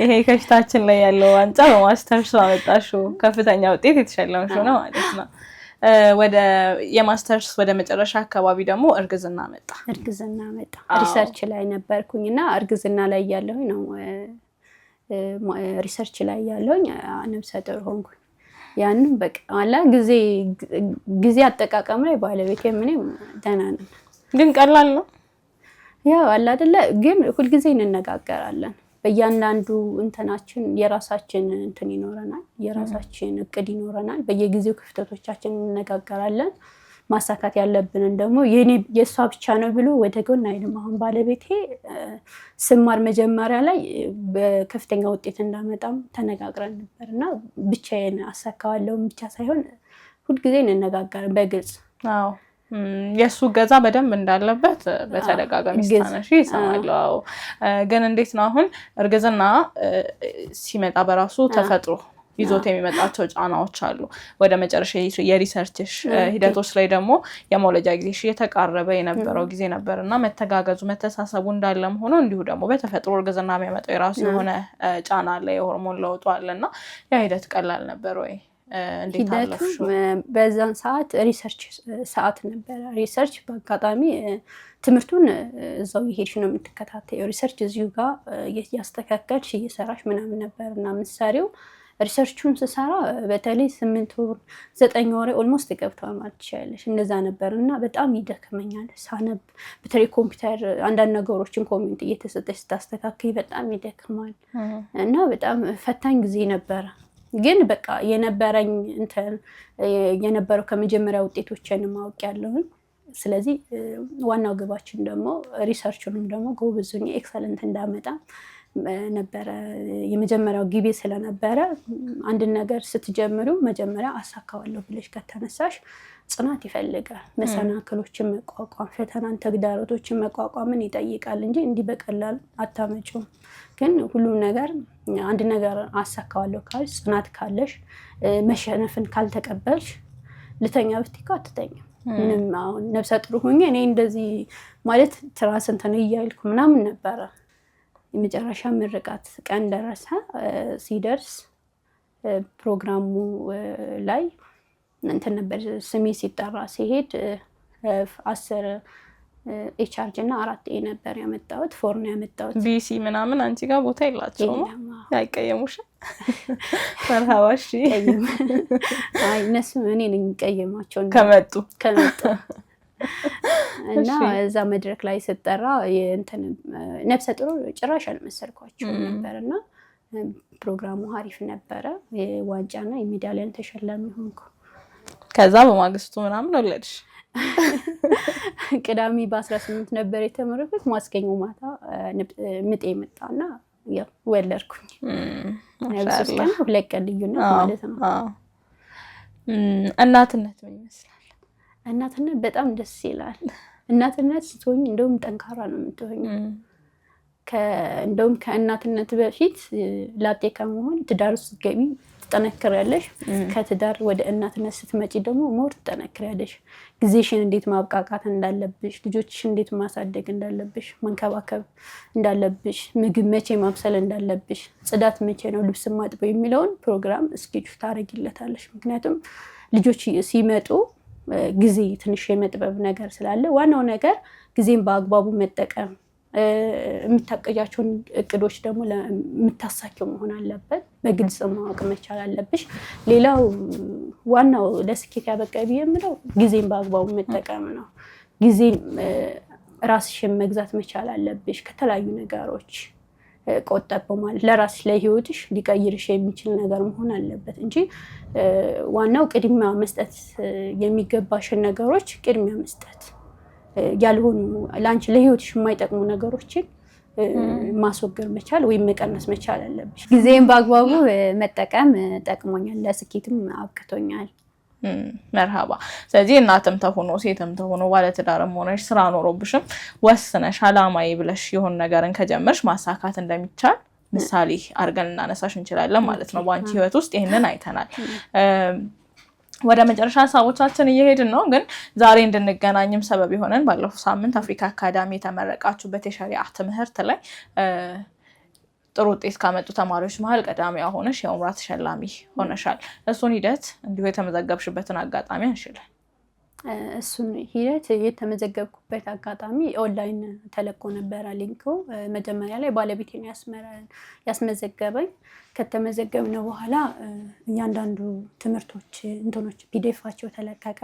ይሄ ከፊታችን ላይ ያለው ዋንጫ በማስተርስ አመጣሽው ከፍተኛ ውጤት የተሸለምሽው ነው ማለት ነው። ወደ የማስተርስ ወደ መጨረሻ አካባቢ ደግሞ እርግዝና መጣ። ሪሰርች ላይ ነበርኩኝና እርግዝና ላይ ያለሁኝ ነው ሪሰርች ላይ ያለሁኝ ነፍሰ ጡር ሆንኩኝ። ያንን በቃ አላ ጊዜ አጠቃቀም ላይ ባለቤቴ ምንም ደህና ነን። ግን ቀላል ነው ያው አላ አይደለ? ግን ሁልጊዜ እንነጋገራለን። በእያንዳንዱ እንትናችን የራሳችን እንትን ይኖረናል፣ የራሳችን እቅድ ይኖረናል። በየጊዜው ክፍተቶቻችን እንነጋገራለን። ማሳካት ያለብንን ደግሞ የእሷ ብቻ ነው ብሎ ወደ ጎን አይልም። አሁን ባለቤቴ ስማር መጀመሪያ ላይ በከፍተኛ ውጤት እንዳመጣም ተነጋግረን ነበር እና ብቻዬን አሳካዋለሁ ብቻ ሳይሆን ሁልጊዜ እንነጋገርን በግልጽ። አዎ የሱ ገዛ በደንብ እንዳለበት በተደጋጋሚ ስታነሺ ይሰማለሁ። ግን እንዴት ነው አሁን እርግዝና ሲመጣ በራሱ ተፈጥሮ ይዞት የሚመጣቸው ጫናዎች አሉ። ወደ መጨረሻ የሪሰርችሽ ሂደቶች ላይ ደግሞ የመውለጃ ጊዜሽ እየተቃረበ የነበረው ጊዜ ነበርና መተጋገዙ መተሳሰቡ እንዳለም ሆኖ እንዲሁ ደግሞ በተፈጥሮ እርግዝና የሚያመጣው የራሱ የሆነ ጫና አለ፣ የሆርሞን ለውጥ አለና ያ ሂደት ቀላል ነበር ወይ? እንዴት አለፍሽ? በዛን ሰዓት ሪሰርች ሰዓት ነበረ። ሪሰርች በአጋጣሚ ትምህርቱን እዛው ይሄድሽ ነው የምትከታተየው። ሪሰርች እዚሁ ጋር ያስተካከልሽ እየሰራሽ ምናምን ነበርና ምሳሌው ሪሰርቹን ስሰራ በተለይ 8 ወር 9 ወር ኦልሞስት ገብቷል ማለት ይችላልሽ እንደዛ ነበር እና በጣም ይደክመኛል ሳነብ በተለይ ኮምፒውተር አንዳንድ ነገሮችን ኮሜንት እየተሰጠች ስታስተካክል በጣም ይደክማል እና በጣም ፈታኝ ጊዜ ነበር ግን በቃ የነበረኝ የነበረው ከመጀመሪያ ውጤቶችን ማወቅ ያለው ስለዚህ ዋናው ግባችን ደግሞ ሪሰርቹንም ደግሞ ጎበዙኝ ኤክሰለንት እንዳመጣ ነበረ የመጀመሪያው ግቤ ስለነበረ አንድ ነገር ስትጀምሪው መጀመሪያ አሳካዋለሁ ብለሽ ከተነሳሽ ጽናት ይፈልጋል መሰናክሎችን መቋቋም ፈተናን ተግዳሮቶችን መቋቋምን ይጠይቃል እንጂ እንዲህ በቀላል አታመጪውም ግን ሁሉም ነገር አንድ ነገር አሳካዋለሁ ካልሽ ጽናት ካለሽ መሸነፍን ካልተቀበልሽ ልተኛ ብትይኮ አትተኛም ምንም አሁን ነፍሰ ጥሩ ሆኜ እኔ እንደዚህ ማለት ትራስ እንትን እያልኩ ምናምን ነበረ የመጨረሻ ምርቃት ቀን ደረሰ ሲደርስ ፕሮግራሙ ላይ እንትን ነበር ስሜ ሲጠራ ሲሄድ 10 ኤችአርጂ እና 4 ኤ ነበር ያመጣሁት ፎርም ያመጣሁት ቢሲ ምናምን አንቺ ጋር ቦታ የላቸውም አይቀየሙሽ ፈርሃዋሽ አይ እነሱ እኔ ነኝ የሚቀየማቸው ከመጡ እና እዛ መድረክ ላይ ሲጠራ እንትን ነፍሰ ጥሩ ጭራሽ አልመሰልኳቸው ነበርና ፕሮግራሙ አሪፍ ነበረ የዋንጫና የሜዳሊያን ተሸላሚ ሆንኩ ከዛ በማግስቱ ምናምን ወለድሽ ቅዳሜ በ18 ነበር የተመረኩት ማስከኙ ማታ ምጤ መጣና ያው ወለድኩኝ ማሻአላ ሁለት ቀን ልዩነት ማለት ነው እናትነት ምን ይመስላል እናትነት በጣም ደስ ይላል እናትነት ስትሆኝ እንደውም ጠንካራ ነው የምትሆኝ እንደውም ከእናትነት በፊት ላጤ ከመሆን ትዳር ውስጥ ገቢ ትጠነክሪያለሽ ከትዳር ወደ እናትነት ስትመጪ ደግሞ ሞር ትጠነክሪያለሽ ጊዜሽን እንዴት ማብቃቃት እንዳለብሽ ልጆችሽን እንዴት ማሳደግ እንዳለብሽ መንከባከብ እንዳለብሽ ምግብ መቼ ማብሰል እንዳለብሽ ጽዳት መቼ ነው ልብስ ማጥበው የሚለውን ፕሮግራም እስኬጁል ታረጊለታለሽ ምክንያቱም ልጆች ሲመጡ ጊዜ ትንሽ የመጥበብ ነገር ስላለ ዋናው ነገር ጊዜን በአግባቡ መጠቀም የምታቀጃቸውን እቅዶች ደግሞ ለምታሳኪው መሆን አለበት በግልጽ ማወቅ መቻል አለብሽ ሌላው ዋናው ለስኬት ያበቃ የምለው ጊዜን በአግባቡ መጠቀም ነው ጊዜን ራስሽን መግዛት መቻል አለብሽ ከተለያዩ ነገሮች ቆጠብ ማለት ለራስሽ ለህይወትሽ ሊቀይርሽ የሚችል ነገር መሆን አለበት እንጂ ዋናው ቅድሚያ መስጠት የሚገባሽን ነገሮች ቅድሚያ መስጠት ያልሆኑ ላንቺ ለህይወትሽ የማይጠቅሙ ነገሮችን ማስወገድ መቻል ወይ መቀነስ መቻል አለብሽ ጊዜን በአግባቡ መጠቀም ጠቅሞኛል ለስኬትም አብቅቶኛል መርሃባ ስለዚህ እናትም ተሆኖ ሴትም ተሆኖ ባለትዳርም ሆነሽ ስራ ኖሮብሽም ወስነሽ አላማዬ ብለሽ የሆነ ነገርን ከጀመርሽ ማሳካት እንደሚቻል ምሳሌ አርገን እናነሳሽ እንችላለን ማለት ነው ባንቺ ህይወት ውስጥ ይሄንን አይተናል ወደ መጨረሻ ሀሳቦቻችን እየሄድን ነው ግን ዛሬ እንድንገናኝም ሰበብ ይሆነን ባለፈው ሳምንት አፍሪካ አካዳሚ የተመረቃችሁበት የሸሪዓ ትምህርት ላይ ጥሩ ውጤት ካመጡ ተማሪዎች መሃል ቀዳሚዋ ሆነሽ የኡምራ ተሸላሚ ሆነሻል እሱን ሂደት እንዲሁ የተመዘገብሽበትን አጋጣሚ አንሽልን እሱን ሂደት የተመዘገብኩበት አጋጣሚ ኦንላይን ተለቆ ነበር ሊንኩ መጀመሪያ ላይ ባለቤቴን ያስመዘገበኝ ከተመዘገብነው በኋላ እያንዳንዱ ትምህርቶች እንትኖች ፒዲኤፋቸው ተለቀቀ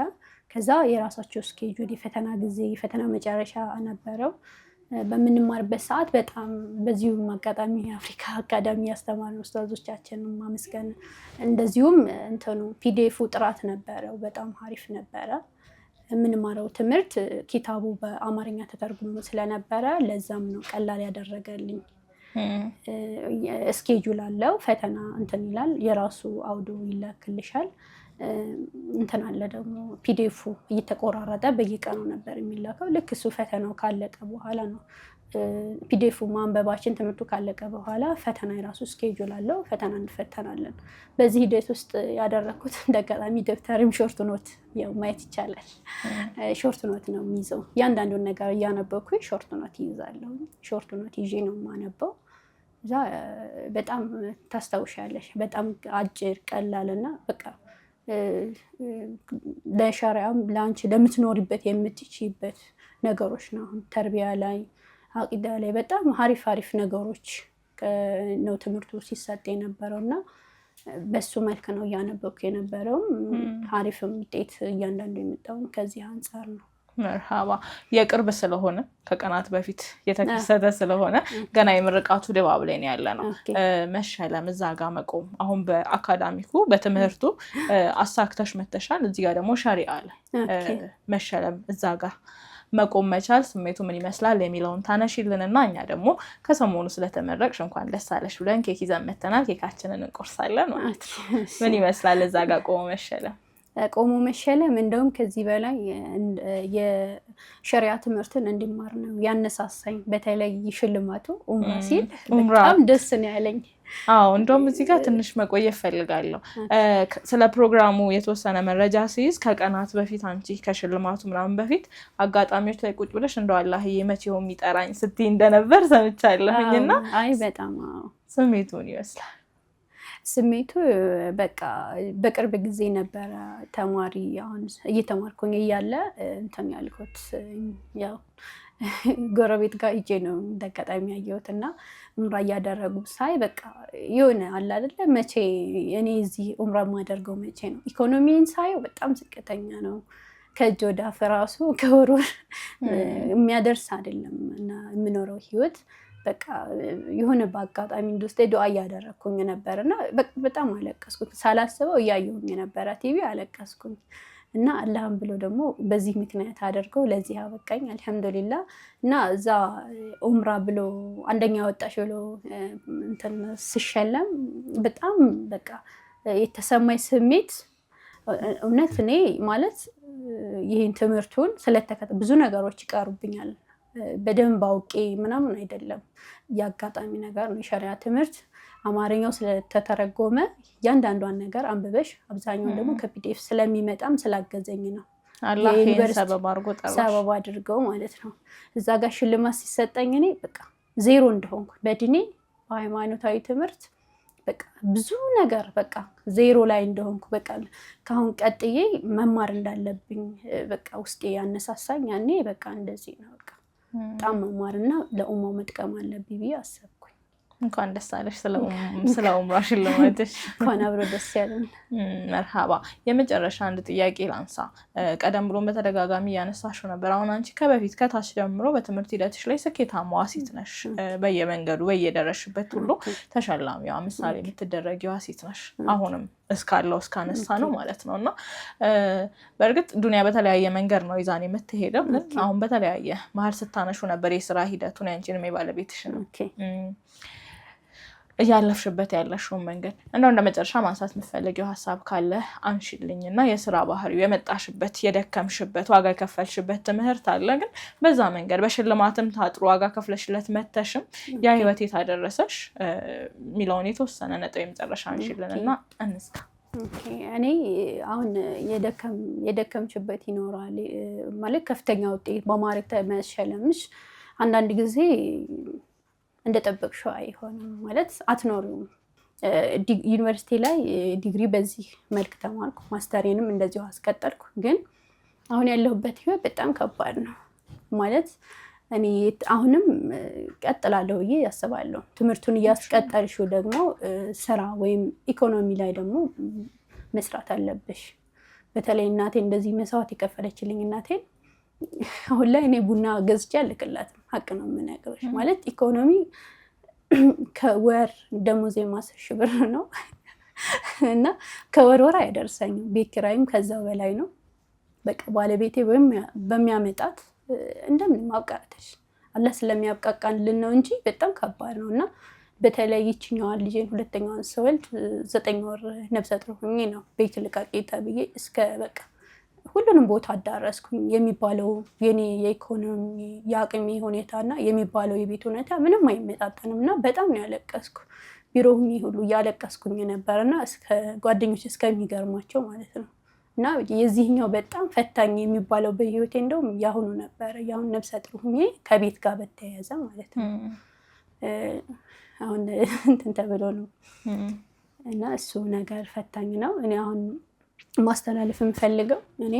ከዛ የራሳቸው ስኬጁል የፈተና ጊዜ የፈተና መጨረሻ ነበረው በምንማርበት ሰዓት በጣም በዚሁ አጋጣሚ አፍሪካ አካዳሚ ያስተማሩ ኡስታዞቻችን ማመስገን እንደዚሁም እንትኑ ፒዲኤፉ ጥራት ነበረው በጣም አሪፍ ነበረ የምንማረው ትምህርት ኪታቡ በአማርኛ ተተርጉሞ ስለነበረ ለዛም ነው ቀላል ያደረገልኝ ስኬጁል አለው ፈተና እንትን ይላል የራሱ አውዶ ይላክልሻል እንትን አለ ደግሞ ፒዲኤፉ እየተቆራረጠ በየቀኑ ነበር የሚላከው ልክ እሱ ፈተናው ካለቀ በኋላ ነው ፒዲኤፉ ማንበባችን ትምህርቱ ካለቀ በኋላ ፈተና የራሱ ስኬጁል አለው ፈተና እንፈተናለን በዚህ ሂደት ውስጥ ያደረኩት እንደገጣሚ ደብተርም ሾርት ኖት ያው ማየት ይቻላል ሾርት ኖት ነው የሚይዘው ያንዳንዱን ነገር ያነበብኩ ሾርት ኖት ይይዛለሁ ሾርት ኖት ይዤ ነው ማነበው እዛ በጣም ታስታውሻለሽ በጣም አጭር ቀላልና በቃ ለሸሪዓም ላንቺ ለምትኖሪበት የምትችይበት ነገሮች ነው ተርቢያ ላይ አቂዳ ላይ በጣም አሪፍ ነገሮች ነው ትምህርቱ ሲሰጥ የነበረውና በሱ መልክ ነው እያነበብኩ የነበረው። አሪፍም ውጤት እያንዳንዱ የመጣው ከዚህ አንፃር ነው። መርሃባ የቅርብ ስለሆነ ከቀናት በፊት የተከሰተ ስለሆነ ገና የምርቃቱ ድባብ ላይ ነው ያለነው። መሸለም እዛ ጋር መቆም አሁን በአካዳሚኩ በትምህርቱ አሳክተሽ መተሻል። እዚህ ጋር ደግሞ ሸሪዓ ላይ መሸለም እዛ ጋር መቆም መቻል ስሜቱ ምን ይመስላል የሚለውን ታነሺልንና እኛ ደግሞ ከሰሞኑ ስለተመረቅሽ እንኳን ደስ አለሽ ብለን ኬክ ይዘን መተናል። ኬካችንን እንቆርሳለን ማለት ነው። ምን ይመስላል እዛ ጋር ቆሞ መሸለም? ቆሞ መሸለም እንደውም ከዚህ በላይ የሸሪዓ ትምህርትን እንዲማር ነው ያነሳሳኝ። በተለይ ሽልማቱ ኡምራ ሲል በጣም ደስ ነው ያለኝ። እንደውም እዚህ ጋር ትንሽ መቆየት ፈልጋለሁ። ስለ ፕሮግራሙ የተወሰነ መረጃ ሲይዝ ከቀናት በፊት አንቺ ከሽልማቱ ምናምን በፊት አጋጣሚዎች ላይ ቁጭ ብለሽ እንደው አላህዬ መቼው የሚጠራኝ ስትይ እንደነበር ሰምቻለሁኝና አይ በጣም ስሜቱ ምን ይመስላል? ስሜቱ በቃ በቅርብ ጊዜ ነበረ ተማሪ አሁን እየተማርኩኝ እያለ እንትን ያልኩት ያው ጎረቤት ጋር ሂጄ ነው እንደአጋጣሚ ያየሁት እና ኡምራ እያደረጉ ሳይ በቃ የሆነ አለ አይደለ መቼ እኔ እዚህ ኡምራ የማደርገው መቼ ነው? ኢኮኖሚን ሳየው በጣም ዝቅተኛ ነው። ከእጅ ወደ አፍ ራሱ ከወር የሚያደርስ አይደለም እና የምኖረው ህይወት በቃ የሆነ በአጋጣሚ እንደውስጥ ዱዓ እያደረኩኝ ነበር እና በጣም አለቀስኩኝ። ሳላስበው እያየሁኝ ነበረ ቲቪ አለቀስኩኝ እና አላህም ብሎ ደግሞ በዚህ ምክንያት አድርገው ለዚህ አበቃኝ አልহামዱሊላህ። እና እዛ ኡምራ ብሎ አንደኛ ወጣሽ ብሎ እንትን ሲሸለም በጣም በቃ የተሰማኝ ስሜት እውነት እኔ ማለት ይሄን ትምህርቱን ስለተከታተልኩ ብዙ ነገሮች ይቀሩብኛል በደንብ አውቄ ምናምን አይደለም፣ ያጋጣሚ ነገር ነው። የሸሪዓ ትምህርት አማርኛው ስለተተረጎመ ያንዳንዷን ነገር አንብበሽ አብዛኛውን ደግሞ ከፒዲኤፍ ስለሚመጣም ስላገዘኝ ነው። አላህ ይሄን ሰበብ አድርገው ማለት ነው። እዛ ጋር ሽልማት ሲሰጠኝ እኔ በቃ ዜሮ እንደሆንኩ በዲኔ በሃይማኖታዊ ትምህርት በቃ ብዙ ነገር በቃ ዜሮ ላይ እንደሆንኩ በቃ ካሁን ቀጥዬ መማር እንዳለብኝ በቃ ውስጤ ያነሳሳኝ ያኔ በቃ እንደዚህ ነው በቃ በጣም መማርና ለኡማው መጥቀም አለብኝ ብዬ አሰብኩኝ። እንኳን ደስ አለሽ ስለ ኡምራ ሽልማትሽ። እንኳን አብሮ ደስ ያለን። መርሃባ የመጨረሻ አንድ ጥያቄ ላንሳ። ቀደም ብሎ በተደጋጋሚ ያነሳሽው ነበር። አሁን አንቺ ከበፊት ከታች ጀምሮ በትምህርት ሂደትሽ ላይ ስኬታማዋ ሴት ነሽ። በየመንገዱ በየደረሽበት ሁሉ ተሸላሚዋ ምሳሌ የምትደረጊዋ ሴት ነሽ። አሁንም እስካነሳ ነው ማለት ነው። እና በእርግጥ ዱንያ በተለያየ መንገድ ነው ይዛን የምትሄደው። አሁን በተለያየ መሀል ስታነሹ ነበር የስራ ሂደቱን ያንቺንም የባለቤትሽን እያለፍሽበት ያለሽውን መንገድ እንደው እንደመጨረሻ ማንሳት የምትፈልጊው ሀሳብ ካለ አንሺልኝና የስራ ባህሪው የመጣሽበት የደከምሽበት ዋጋ የከፈልሽበት ትምህርት አለ፣ ግን በዛ መንገድ በሽልማትም ታጥሮ ዋጋ ከፍለሽለት መተሽም ያ ህይወት የታደረሰሽ የሚለውን የተወሰነ ነጥብ የመጨረሻ አንሺልንና እንስካ። እኔ አሁን የደከምሽበት ይኖራል ማለት ከፍተኛ ውጤት በማድረግ ተመሸለምሽ አንዳንድ ጊዜ እንደጠበቅሽው አይሆንም ማለት አትኖሪውም። ዩኒቨርሲቲ ላይ ዲግሪ በዚህ መልክ ተማርኩ፣ ማስተሬንም እንደዚሁ አስቀጠልኩ። ግን አሁን ያለሁበት ህይወት በጣም ከባድ ነው ማለት እኔ አሁንም ቀጥላለሁ ብዬ ያስባለሁ። ትምህርቱን እያስቀጠልሽው ደግሞ ስራ ወይም ኢኮኖሚ ላይ ደግሞ መስራት አለብሽ። በተለይ እናቴ እንደዚህ መስዋዕት የከፈለችልኝ እናቴን አሁን ላይ እኔ ቡና ገዝቼ አልክላትም። ሀቅ ነው የምነግርሽ ማለት ኢኮኖሚ ከወር ደሞዜ 10 ሺህ ብር ነው እና ከወር አይደርሰኝም። ቤት ኪራይም ከዛው በላይ ነው። በቃ ባለቤቴ በሚያመጣት እንደምን ማብቃተሽ አላህ ስለሚያብቃቃልን ነው እንጂ በጣም ከባድ ነው። እና በተለይ ይችኛዋን ልጄን ሁለተኛዋን ስወልድ 9 ወር ነፍሰ ጡር ሆኜ ነው ቤት ልቃቄ ተብዬ እስከ በቃ ሁሉንም ቦታ አዳረስኩኝ። የሚባለው የኔ የኢኮኖሚ የአቅሜ ሁኔታና የሚባለው የቤት ሁኔታ ምንም አይመጣጠንም እና በጣም ነው ያለቀስኩ። ቢሮ ሁኜ ሁሉ እያለቀስኩኝ ነበርና እስከ ጓደኞች እስከሚገርማቸው ማለት ነው። እና የዚህኛው በጣም ፈታኝ የሚባለው በህይወቴ እንደውም ያሁኑ ነበረ። ያሁን ነፍሰ ጡር ሁኜ ከቤት ጋር በተያያዘ ማለት ነው። አሁን እንትን ተብሎ ነው እና እሱ ነገር ፈታኝ ነው። እኔ አሁን ማስተላለፍ የምፈልገው እኔ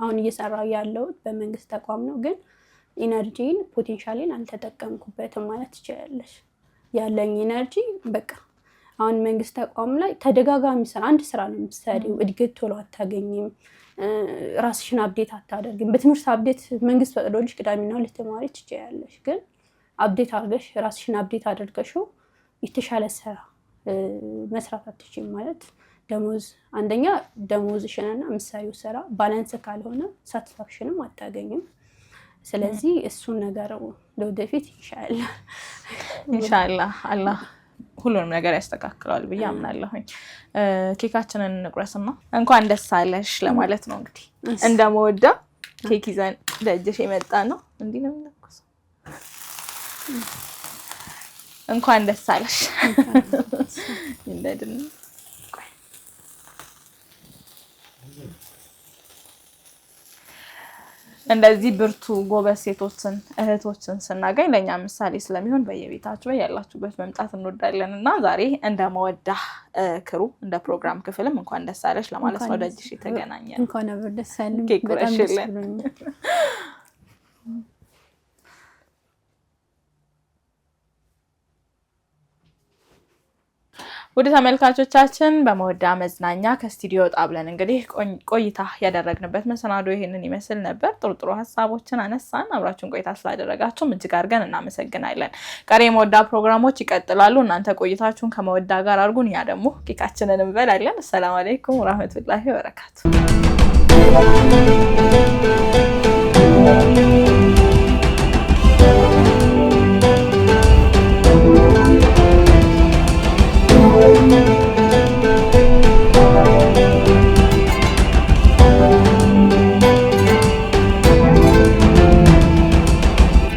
አሁን እየሰራው ያለሁት በመንግስት ተቋም ነው፣ ግን ኢነርጂን ፖቴንሻሌን አልተጠቀምኩበትም ማለት ትችላለሽ። ያለኝ ኢነርጂ በቃ አሁን መንግስት ተቋም ላይ ተደጋጋሚ ስራ አንድ ስራ ነው የምትሰሪው እድገት ቶሎ አታገኝም ራስሽን አፕዴት አታደርግም በትምህርት አፕዴት መንግስት ፈቅዶልሽ ቅዳሜና እሁድ ተማሪ ትችያለሽ ግን አፕዴት አድርገሽ ራስሽን አፕዴት አድርገሽው የተሻለ ስራ መስራት አትችይም ማለት ደሞዝ አንደኛ ደሞዝሽንና ምሳሌው ስራ ባላንስ ካልሆነ ሳቲስፋክሽንም አታገኝም ስለዚህ እሱን ነገር ለወደፊት ኢንሻአላህ አላህ ሁሉንም ነገር ያስተካክላል ብዬ አምናለሁኝ ኬካችንን እንቁረስና እንኳን ደስ አለሽ ለማለት ነው እንግዲህ እንደመወዳ ኬክ ይዘን ደጅሽ የመጣ ነው እንዴ ነው የምንቆሰው እንኳን ደስ አለሽ እንደድን እንደዚህ ብርቱ ጎበዝ ሴቶችን እህቶችን ስናገኝ ለኛ ምሳሌ ስለሚሆን በየቤታችሁ በያላችሁበት መምጣት እንወዳለንና ዛሬ እንደመወዳ ክሩ እንደ ፕሮግራም ክፍልም እንኳን ደስ አለሽ ለማለት ነው ደጅሽ የተገናኘን እንኳን አብሮ ደስ አለን በጣም ደስ ብሎኛል ወደ ተመልካቾቻችን በመወዳ መዝናኛ ከስቱዲዮ ወጣ ብለን እንግዲህ ቆይታ ያደረግንበት መሰናዶ ይሄንን ይመስል ነበር ጥሩ ሐሳቦችን አነሳን አብራችሁን ቆይታ ስላደረጋችሁ እጅግ አድርገን እናመሰግናለን ቀሪ የመወዳ ፕሮግራሞች ይቀጥላሉ እናንተ ቆይታችሁን ከመወዳ ጋር አድርጉን ያ ደግሞ ኬካችንን እንበላለን ሰላም አለይኩም ወራህመቱላሂ ወበረካቱ